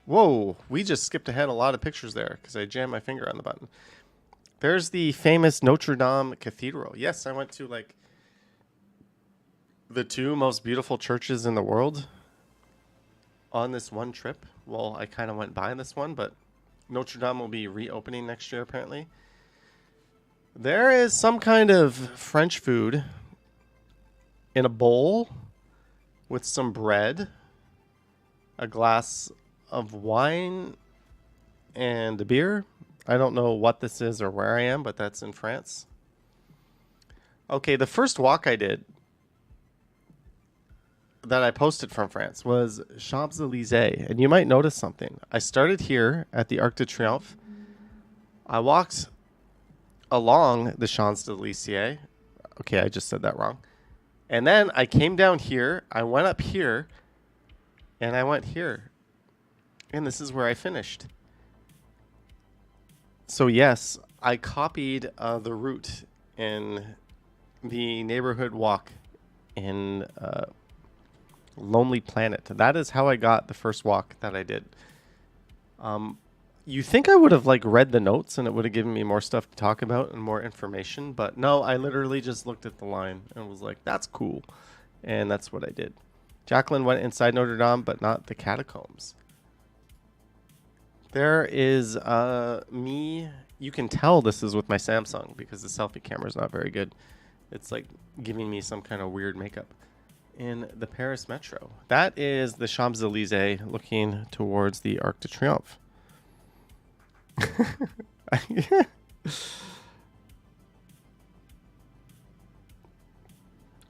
Whoa, we just skipped ahead a lot of pictures there because I jammed my finger on the button. There's the famous Notre Dame Cathedral. Yes, I went to like the two most beautiful churches in the world on this one trip. Well, I kind of went by this one, but Notre Dame will be reopening next year, apparently. There is some kind of French food in a bowl with some bread, a glass of wine, and a beer. I don't know what this is or where I am, but that's in France. Okay, the first walk I did that I posted from France was Champs-Élysées, and you might notice something. I started here at the Arc de Triomphe. I walked along the Champs-Élysées. Okay, I just said that wrong. And then I came down here, I went up here, and I went here. And this is where I finished. So yes, I copied the route in the neighborhood walk in Lonely Planet. That is how I got the first walk that I did. You think I would have like read the notes and it would have given me more stuff to talk about and more information, but no, I literally just looked at the line and was like, that's cool. And that's what I did. Jacqueline went inside Notre Dame, but not the catacombs. There is me. You can tell this is with my Samsung because the selfie camera is not very good. It's like giving me some kind of weird makeup. In the Paris Metro. That is the Champs-Élysées looking towards the Arc de Triomphe.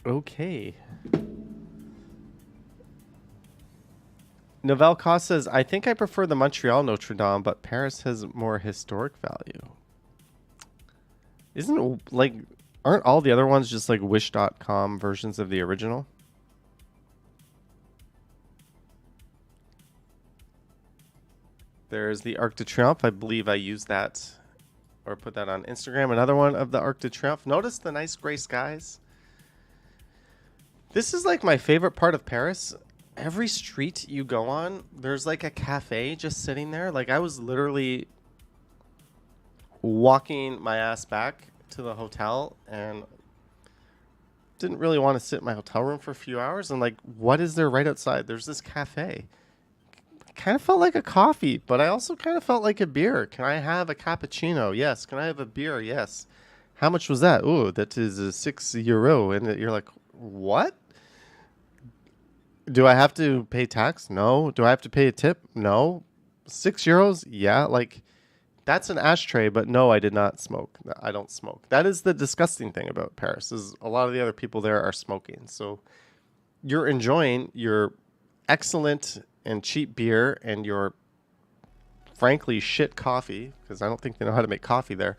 Okay. Novell Cost says, "I think I prefer the Montreal Notre Dame, but Paris has more historic value." Isn't it like, aren't all the other ones just like wish.com versions of the original? There's the Arc de Triomphe. I believe I used that or put that on Instagram. Another one of the Arc de Triomphe. Notice the nice gray skies. This is like my favorite part of Paris. Every street you go on, there's like a cafe just sitting there. Like I was literally walking my ass back to the hotel and didn't really want to sit in my hotel room for a few hours. And like, what is there right outside? There's this cafe. Kind of felt like a coffee, but I also kind of felt like a beer. Can I have a cappuccino? Yes. Can I have a beer? Yes. How much was that? Oh, that is €6. And you're like, what? Do I have to pay tax? No. Do I have to pay a tip? No. €6? Yeah. Like, that's an ashtray, but no, I did not smoke. I don't smoke. That is the disgusting thing about Paris, is a lot of the other people there are smoking. So you're enjoying your excellent and cheap beer and your frankly shit coffee, because I don't think they know how to make coffee there,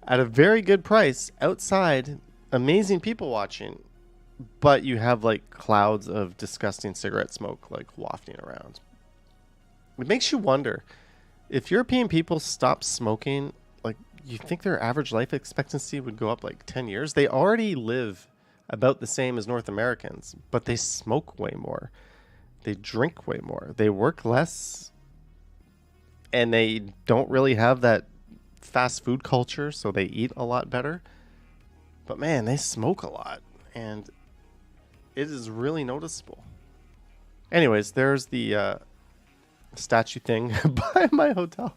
at a very good price outside, amazing people watching, but you have like clouds of disgusting cigarette smoke like wafting around. It makes you wonder, if European people stop smoking, like, you think their average life expectancy would go up like 10 years? They already live about the same as North Americans, but they smoke way more. They drink way more. They work less, and they don't really have that fast food culture, so they eat a lot better. But man, they smoke a lot, and it is really noticeable. Anyways, there's the statue thing by my hotel.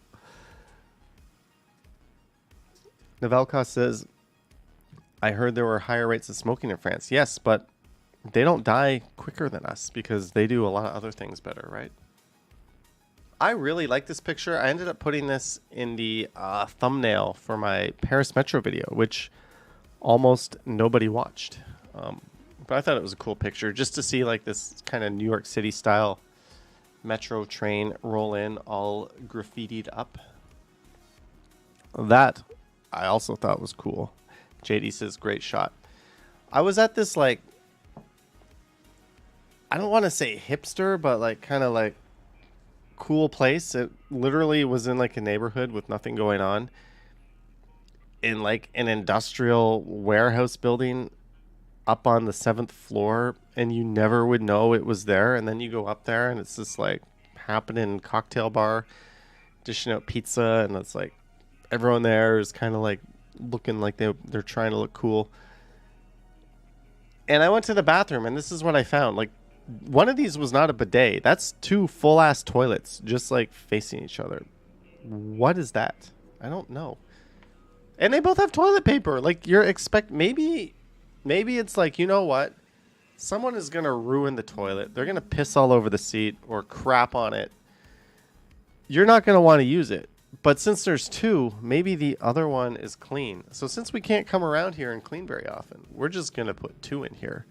Novelka says, I heard there were higher rates of smoking in France. Yes, but they don't die quicker than us because they do a lot of other things better, right? I really like this picture. I ended up putting this in the thumbnail for my Paris Metro video, which almost nobody watched. But I thought it was a cool picture just to see like this kind of New York City style metro train roll in all graffitied up. That I also thought was cool. JD says, great shot. I was at this like, I don't want to say hipster, but like kind of like cool place. It literally was in like a neighborhood with nothing going on, in like an industrial warehouse building up on the 7th floor, and you never would know it was there. And then you go up there and it's this like happening cocktail bar dishing out pizza, and it's like everyone there is kind of like looking like they're trying to look cool. And I went to the bathroom, and this is what I found. Like, one of these was not a bidet. That's 2 full ass toilets just like facing each other. What is that? I don't know. And they both have toilet paper. Like, maybe it's like, you know what? Someone is going to ruin the toilet. They're going to piss all over the seat or crap on it. You're not going to want to use it. But since there's 2, maybe the other one is clean. So since we can't come around here and clean very often, we're just going to put 2 in here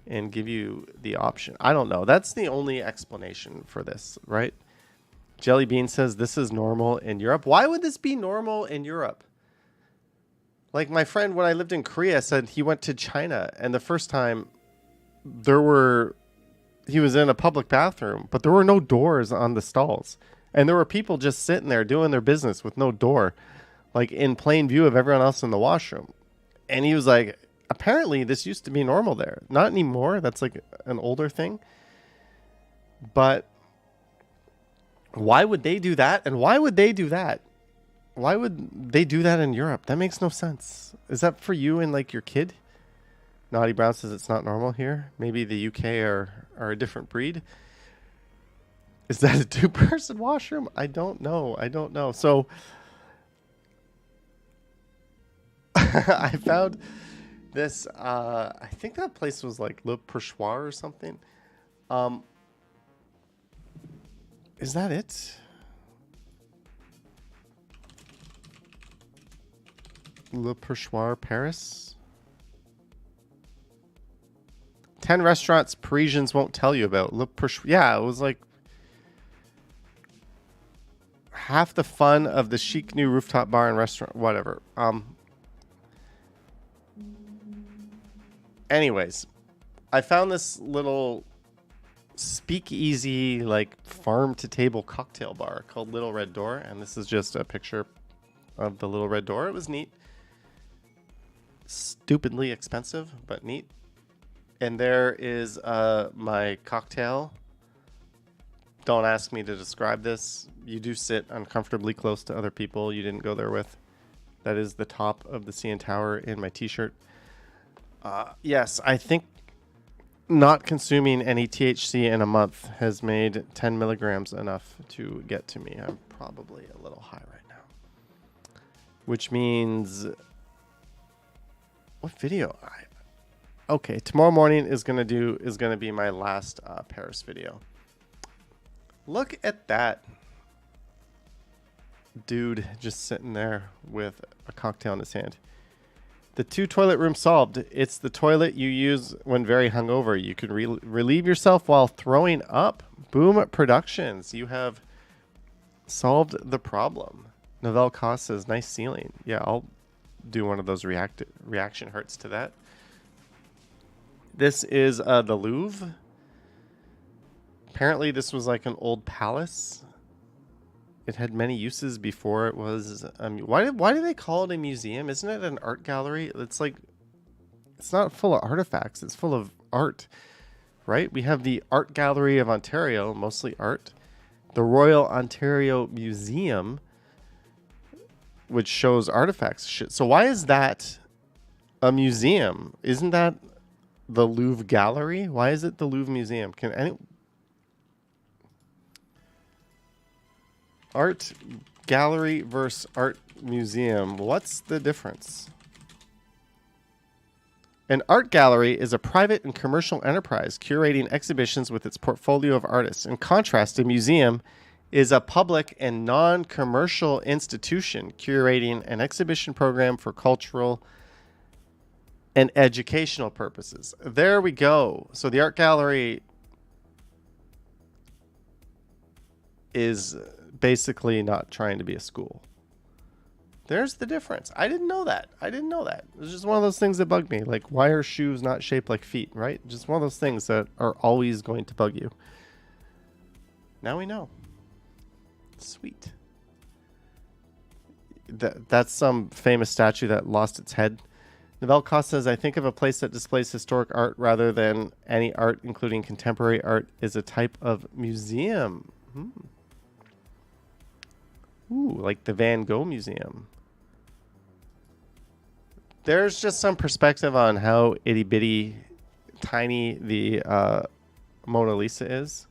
and give you the option. I don't know. That's the only explanation for this, right? Jelly Bean says this is normal in Europe. Why would this be normal in Europe? Like, my friend, when I lived in Korea, said he went to China, and the first time he was in a public bathroom, but there were no doors on the stalls. And there were people just sitting there doing their business with no door, like in plain view of everyone else in the washroom. And he was like, apparently this used to be normal there. Not anymore. That's like an older thing. But why would they do that? And why would they do that? Why would they do that in Europe? That makes no sense. Is that for you and like your kid? Naughty Brown says it's not normal here. Maybe the UK are a different breed. Is that a 2-person washroom? I don't know. So I found this. I think that place was like Le Perchoir or something. Is that it? Le Perchoir, Paris. 10 restaurants Parisians won't tell you about. Le Perchoir. Yeah, it was like half the fun of the chic new rooftop bar and restaurant, whatever. Anyways, I found this little speakeasy, like farm to table cocktail bar called Little Red Door, and this is just a picture of the Little Red Door. It was neat. Stupidly expensive, but neat. And there is my cocktail. Don't ask me to describe this. You do sit uncomfortably close to other people you didn't go there with. That is the top of the CN Tower in my t-shirt. Yes, I think not consuming any THC in a month has made 10 milligrams enough to get to me. I'm probably a little high right now, which means what video? Okay, tomorrow morning is gonna be my last Paris video. Look at that dude just sitting there with a cocktail in his hand. The 2 toilet room solved. It's the toilet you use when very hungover. You can relieve yourself while throwing up. Boom Productions. You have solved the problem. Novell Cost says, nice ceiling. Yeah, I'll do one of those reaction hearts to that. This is the Louvre. Apparently this was like an old palace. It had many uses before it was. Why do they call it a museum? Isn't it an art gallery? It's like, it's not full of artifacts. It's full of art, right? We have the Art Gallery of Ontario, mostly art. The Royal Ontario Museum, which shows artifacts. So why is that a museum? Isn't that the Louvre Gallery? Why is it the Louvre Museum? Art gallery versus art museum. What's the difference? An art gallery is a private and commercial enterprise curating exhibitions with its portfolio of artists. In contrast, a museum is a public and non-commercial institution curating an exhibition program for cultural and educational purposes. There we go. So the art gallery is basically not trying to be a school. There's the difference. I didn't know that. It was just one of those things that bugged me. Like, why are shoes not shaped like feet, right? Just one of those things that are always going to bug you. Now we know. Sweet. That's some famous statue that lost its head. Novell Cost says, I think of a place that displays historic art rather than any art, including contemporary art, is a type of museum. Ooh, like the Van Gogh Museum. There's just some perspective on how itty bitty tiny the Mona Lisa is.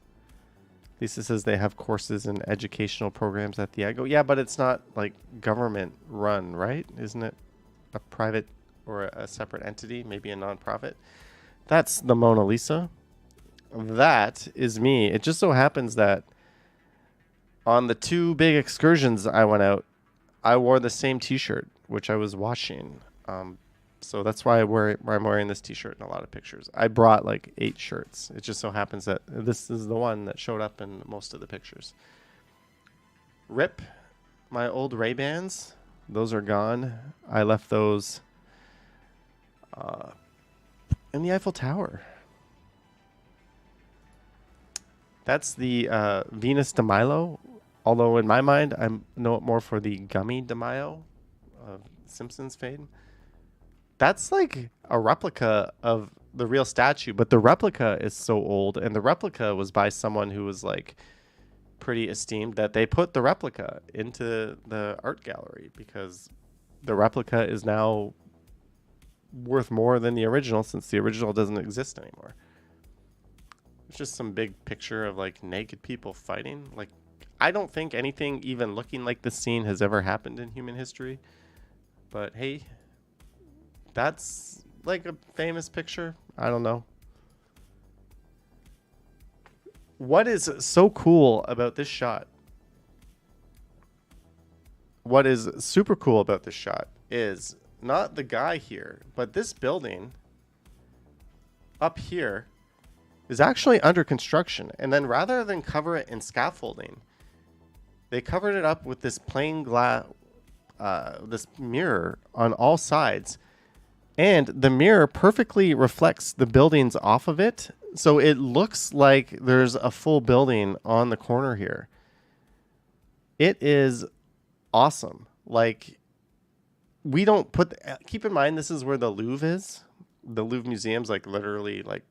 Lisa says they have courses and educational programs at the Ego. Yeah, but it's not like government run, right? Isn't it a private or a separate entity, maybe a nonprofit? That's the Mona Lisa. That is me. It just so happens that on the 2 big excursions I went out, I wore the same t-shirt, which I was washing. So that's why I'm wearing this t-shirt in a lot of pictures. I brought like 8 shirts. It just so happens that this is the one that showed up in most of the pictures. Rip my old Ray-Bans. Those are gone. I left those in the Eiffel Tower. That's the Venus de Milo. Although in my mind, I know it more for the Gummy de Mayo of Simpsons fame. That's like a replica of the real statue, but the replica is so old, and the replica was by someone who was like pretty esteemed that they put the replica into the art gallery because the replica is now worth more than the original since the original doesn't exist anymore. It's just some big picture of like naked people fighting. Like, I don't think anything even looking like this scene has ever happened in human history. But hey, that's like a famous picture. I don't know. What is so cool about this shot? What is super cool about this shot is not the guy here, but this building up here is actually under construction. And then rather than cover it in scaffolding, they covered it up with this plain glass, this mirror on all sides. And the mirror perfectly reflects the buildings off of it. So it looks like there's a full building on the corner here. It is awesome. Like, we don't put, keep in mind, this is where the Louvre is. The Louvre Museum's like literally like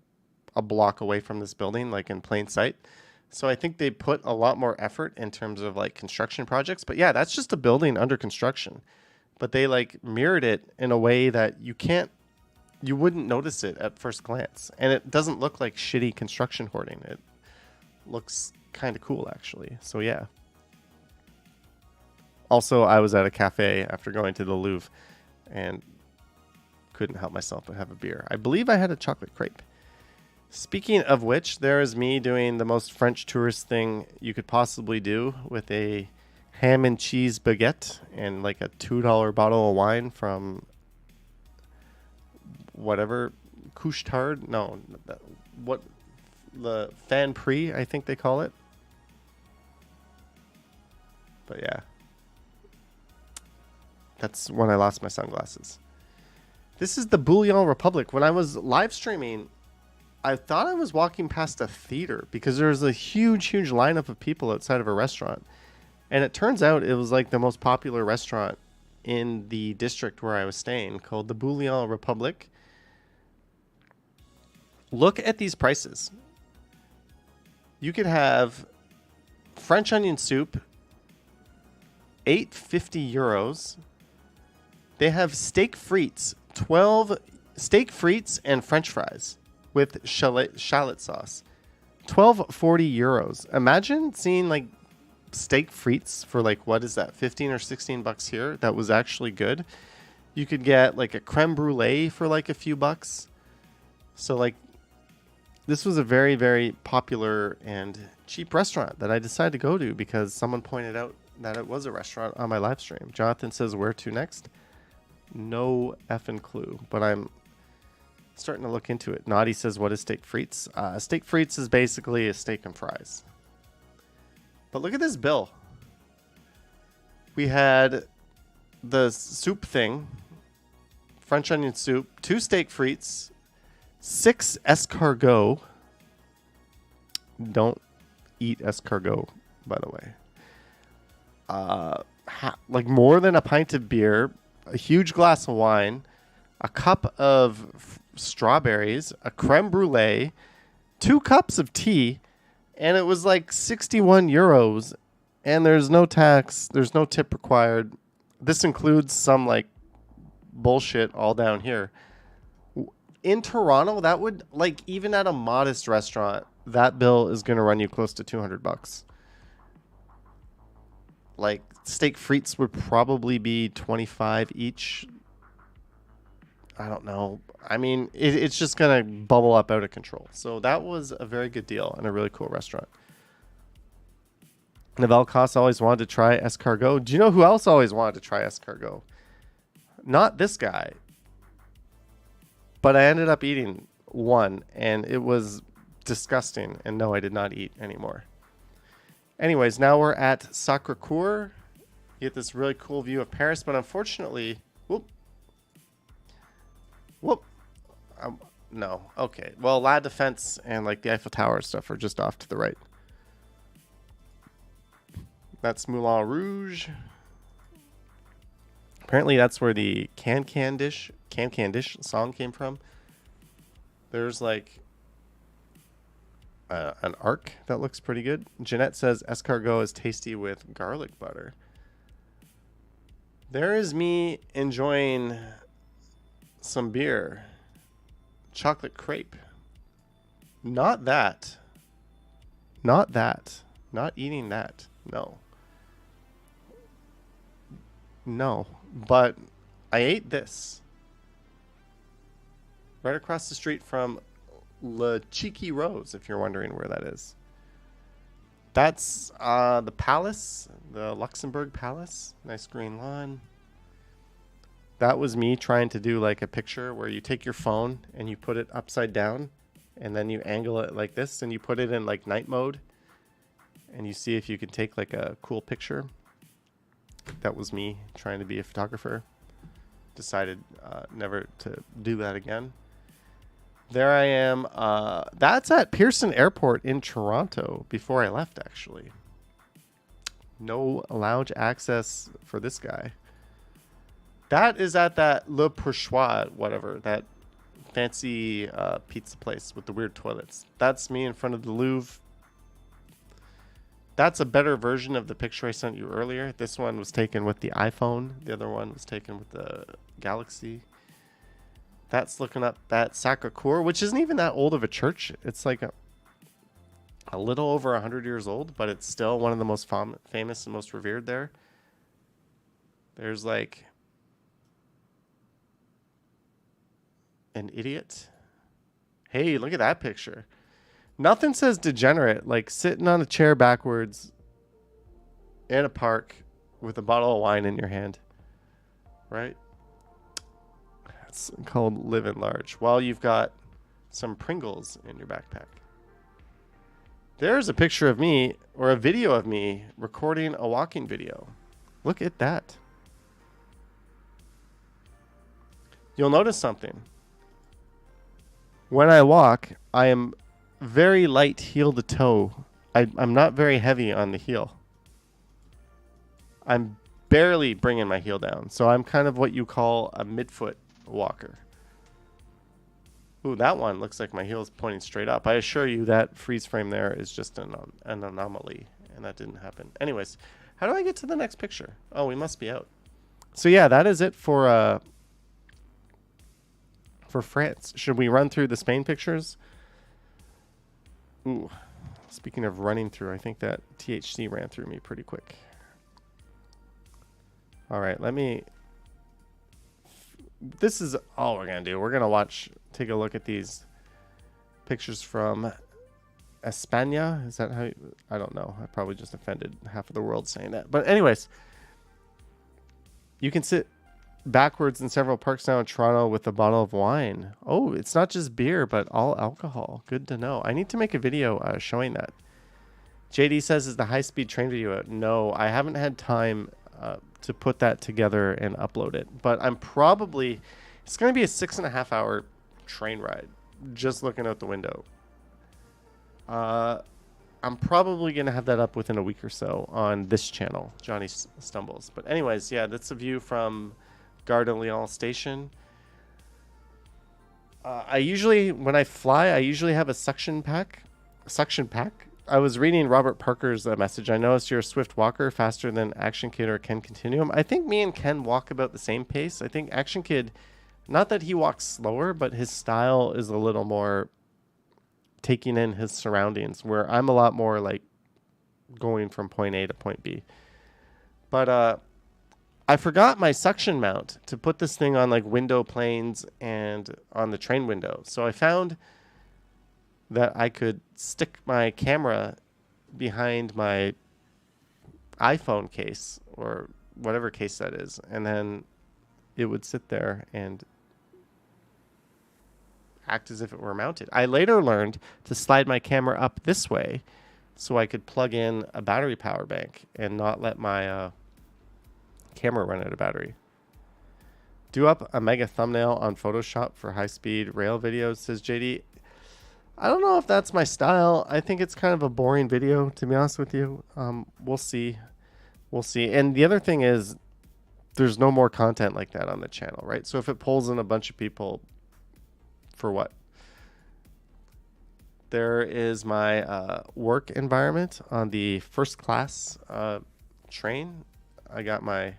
a block away from this building, like in plain sight. So I think they put a lot more effort in terms of like construction projects. But yeah, that's just a building under construction. But they like mirrored it in a way that you you wouldn't notice it at first glance. And it doesn't look like shitty construction hoarding. It looks kind of cool, actually. So, yeah. Also, I was at a cafe after going to the Louvre and couldn't help myself but have a beer. I believe I had a chocolate crepe. Speaking of which, there is me doing the most French tourist thing you could possibly do with a ham and cheese baguette and like a $2 bottle of wine from whatever, Couche-Tard? No, what, the Fan Prix, I think they call it. But yeah. That's when I lost my sunglasses. This is the Bouillon Republic. When I was live streaming, I thought I was walking past a theater because there was a huge, huge lineup of people outside of a restaurant. And it turns out it was like the most popular restaurant in the district where I was staying, called the Bouillon Republic. Look at these prices. You could have French onion soup, 8.50 euros. They have steak frites, 12 steak frites and French fries with shallot sauce, 12.40 euros. Imagine seeing like steak frites for like, what is that, 15 or 16 bucks here? That was actually good. You could get like a creme brulee for like a few bucks. So like, this was a very, very popular and cheap restaurant that I decided to go to because someone pointed out that it was a restaurant on my live stream. Jonathan says, where to next? No effing clue, but I'm starting to look into it. Naughty says, what is steak frites? Steak frites is basically a steak and fries. But look at this bill. We had the soup thing, French onion soup, 2 steak frites, 6 escargot. Don't eat escargot, by the way. Like more than a pint of beer, a huge glass of wine, a cup of strawberries, a creme brulee, 2 cups of tea, and it was like 61 euros. And there's no tax, there's no tip required. This includes some like bullshit all down here. In Toronto, that would, like, even at a modest restaurant, that bill is going to run you close to 200 bucks. Like, steak frites would probably be 25 each. I don't know. I mean, it's just going to bubble up out of control. So that was a very good deal and a really cool restaurant. Novell Koss always wanted to try escargot. Do you know who else always wanted to try escargot? Not this guy. But I ended up eating one, and it was disgusting. And no, I did not eat anymore. Anyways, now we're at Sacré-Cœur. You get this really cool view of Paris, but unfortunately, no. Okay. Well, La Défense and like the Eiffel Tower stuff are just off to the right. That's Moulin Rouge. Apparently, that's where the Can Dish song came from. There's like an arc that looks pretty good. Jeanette says escargot is tasty with garlic butter. There is me enjoying some beer. Chocolate crepe. Not that. Not that. Not eating that. No. No. But I ate this. Right across the street from Le Cheeky Rose, if you're wondering where that is. That's the Palace, the Luxembourg Palace. Nice green lawn. That was me trying to do like a picture where you take your phone and you put it upside down and then you angle it like this and you put it in like night mode and you see if you can take like a cool picture. That was me trying to be a photographer. Decided never to do that again. There I am. That's at Pearson Airport in Toronto before I left, actually. No lounge access for this guy. That is at that Le Pourchois, whatever, that fancy pizza place with the weird toilets. That's me in front of the Louvre. That's a better version of the picture I sent you earlier. This one was taken with the iPhone. The other one was taken with the Galaxy. That's looking up at Sacre-Cœur, which isn't even that old of a church. It's like a little over 100 years old, but it's still one of the most famous and most revered there. There's like an idiot. Hey, look at that picture. Nothing says degenerate like sitting on a chair backwards in a park with a bottle of wine in your hand, right? That's called living large while you've got some Pringles in your backpack. There's a picture of me, or a video of me recording a walking video. Look at that. You'll notice something. When I walk, I am very light heel to toe. I'm not very heavy on the heel. I'm barely bringing my heel down. So I'm kind of what you call a midfoot walker. Ooh, that one looks like my heel is pointing straight up. I assure you that freeze frame there is just an anomaly, and that didn't happen. Anyways, how do I get to the next picture? Oh, we must be out. So yeah, that is it for France. Should we run through the Spain pictures? Ooh, speaking of running through, I think that THC ran through me pretty quick. All right, this is all we're going to do. We're going to take a look at these pictures from España. Is that how I don't know. I probably just offended half of the world saying that. But anyways, you can sit backwards in several parks now in Toronto with a bottle of wine. Oh, it's not just beer, but all alcohol. Good to know. I need to make a video showing that. JD says, is the high-speed train video out? No, I haven't had time to put that together and upload it. But it's going to be a 6.5 hour train ride, just looking out the window. I'm probably going to have that up within a week or so on this channel, Johnny Stumbles. But anyways, yeah, that's a view from Gare de Lyon station. When I fly, I usually have a suction pack. I was reading Robert Parker's message. I noticed you're a swift walker, faster than Action Kid or Ken Continuum. I think me and Ken walk about the same pace. I think Action Kid, not that he walks slower, but his style is a little more taking in his surroundings, where I'm a lot more like going from point A to point B. But I forgot my suction mount to put this thing on like window planes and on the train window. So I found that I could stick my camera behind my iPhone case or whatever case that is, and then it would sit there and act as if it were mounted. I later learned to slide my camera up this way so I could plug in a battery power bank and not let my camera run out of battery. Do up a mega thumbnail on Photoshop for high-speed rail videos, says JD. I don't know if that's my style. I think it's kind of a boring video, to be honest with you. We'll see. And the other thing is, there's no more content like that on the channel, right? So if it pulls in a bunch of people, for what? There is my work environment on the first class train. I got my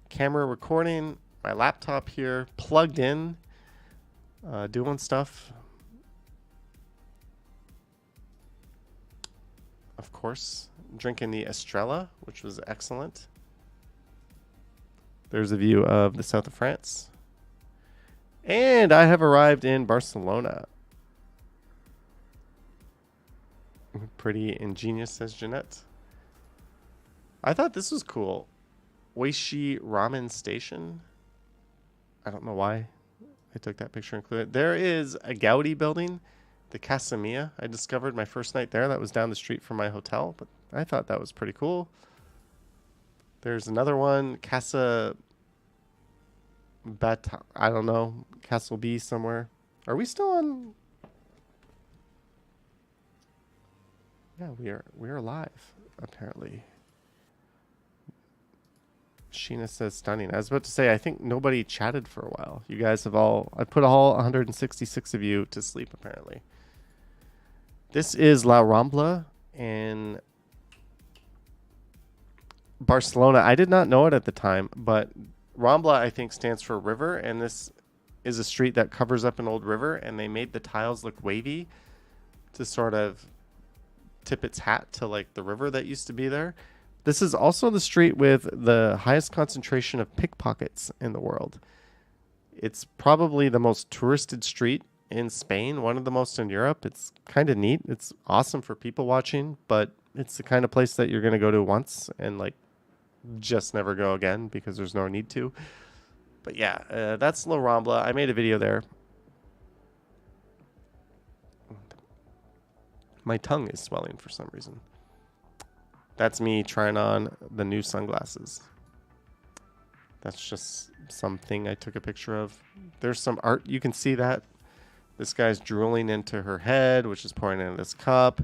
camera recording, my laptop here, plugged in, doing stuff. Of course, drinking the Estrella, which was excellent. There's a view of the south of France. And I have arrived in Barcelona. Pretty ingenious, says Jeanette. I thought this was cool. Oishi Ramen Station. I don't know why I took that picture included. There is a Gaudi building, the Casa Mia. I discovered my first night there. That was down the street from my hotel, but I thought that was pretty cool. There's another one, Casa I don't know, Castle B somewhere. Are we still on? Yeah, we are live, apparently. Sheena says stunning. I was about to say, I think nobody chatted for a while. You guys have I put all 166 of you to sleep, apparently. This is La Rambla in Barcelona. I did not know it at the time, but Rambla, I think, stands for river, and this is a street that covers up an old river, and they made the tiles look wavy to sort of tip its hat to like the river that used to be there. This is also the street with the highest concentration of pickpockets in the world. It's probably the most touristed street in Spain, one of the most in Europe. It's kind of neat. It's awesome for people watching, but it's the kind of place that you're going to go to once and like just never go again because there's no need to. But yeah, that's La Rambla. I made a video there. My tongue is swelling for some reason. That's me trying on the new sunglasses. That's just something I took a picture of. There's some art. You can see that. This guy's drooling into her head, which is pouring into this cup,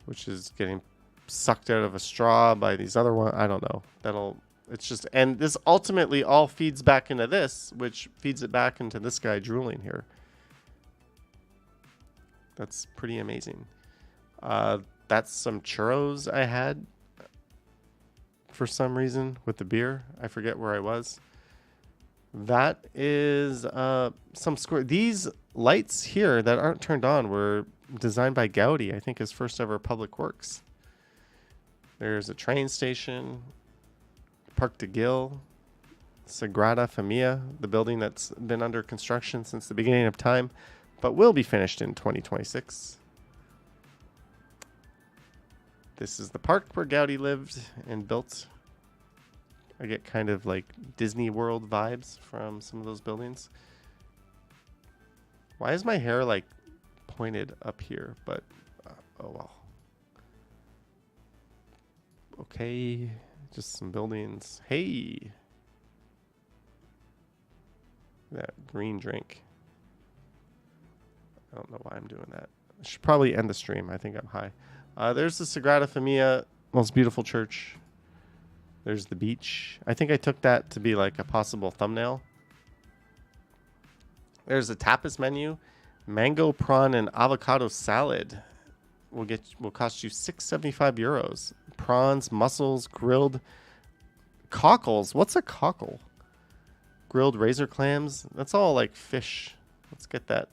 which is getting sucked out of a straw by these other ones. I don't know. It's just, and this ultimately all feeds back into this, which feeds it back into this guy drooling here. That's pretty amazing. That's some churros I had for some reason with the beer. I forget where I was. That is some square. These lights here that aren't turned on were designed by Gaudi, I think his first ever public works. There's a train station, Parc de Gil, Sagrada Familia, the building that's been under construction since the beginning of time, but will be finished in 2026. This is the park where Gaudi lived and built. I get kind of like Disney World vibes from some of those buildings. Why is my hair like pointed up here? But, oh well. Okay, just some buildings. Hey! That green drink. I don't know why I'm doing that. I should probably end the stream. I think I'm high. There's the Sagrada Familia, most beautiful church. There's the beach. I think I took that to be like a possible thumbnail. There's a tapas menu. Mango, prawn, and avocado salad will cost you €6.75. Prawns, mussels, grilled cockles. What's a cockle? Grilled razor clams. That's all like fish. Let's get that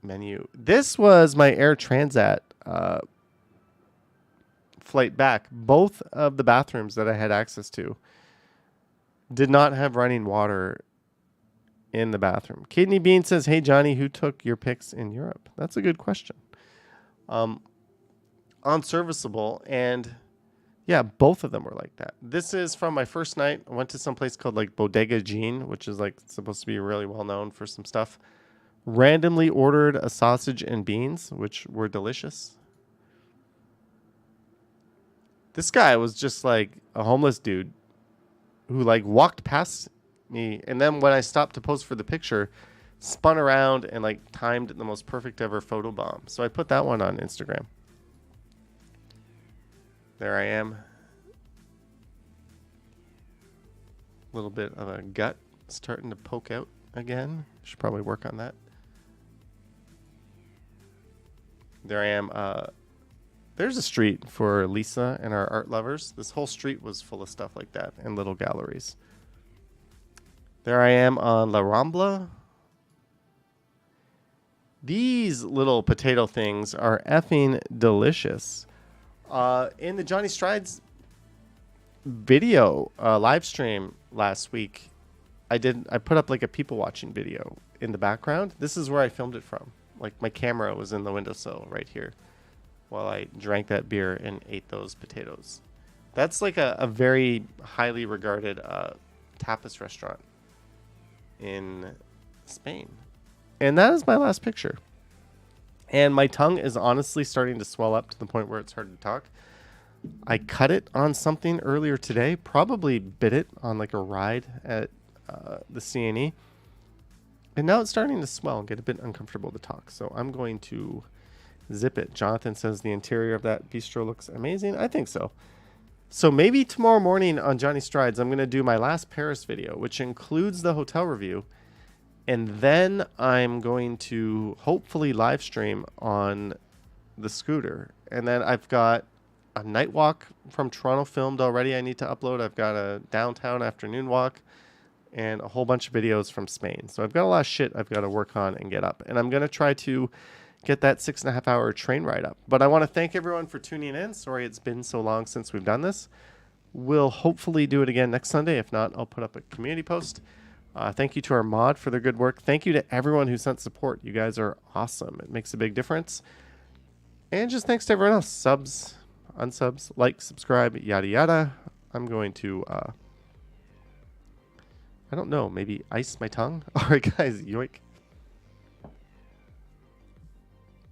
menu. This was my Air Transat flight back. Both of the bathrooms that I had access to did not have running water in the bathroom. Kidney Bean says, "Hey Johnny, who took your pics in Europe?" That's a good question. Unserviceable, and yeah, both of them were like that. This is from my first night. I went to some place called like Bodega Jean, which is like supposed to be really well known for some stuff. Randomly ordered a sausage and beans, which were delicious. This guy was just like a homeless dude who like walked past me, and then when I stopped to pose for the picture, spun around and like timed the most perfect ever photo bomb. So I put that one on Instagram. There I am. A little bit of a gut starting to poke out again. Should probably work on that. There I am. There's a street for Lisa and our art lovers. This whole street was full of stuff like that and little galleries. There I am on La Rambla. These little potato things are effing delicious. In the Johnny Strides video live stream last week, I put up like a people watching video in the background. This is where I filmed it from. Like my camera was in the windowsill right here while I drank that beer and ate those potatoes. That's like a very highly regarded tapas restaurant in Spain. And that is my last picture. And my tongue is honestly starting to swell up to the point where it's hard to talk. I cut it on something earlier today, probably bit it on like a ride at the CNE. And now it's starting to swell and get a bit uncomfortable to talk. So I'm going to zip it. Jonathan says the interior of that bistro looks amazing. I think so. So maybe tomorrow morning on Johnny Strides, I'm going to do my last Paris video, which includes the hotel review. And then I'm going to hopefully live stream on the scooter. And then I've got a night walk from Toronto filmed already I need to upload. I've got a downtown afternoon walk and a whole bunch of videos from Spain. So I've got a lot of shit I've got to work on and get up. And I'm going to try to get that 6.5 hour train ride up. But I want to thank everyone for tuning in. Sorry it's been so long since we've done this. We'll hopefully do it again next Sunday. If not, I'll put up a community post. Thank you to our mod for their good work. Thank you to everyone who sent support. You guys are awesome. It makes a big difference. And just thanks to everyone else. Subs, unsubs, like, subscribe, yada yada. I'm going to, I don't know, maybe ice my tongue? All right, guys, yoink.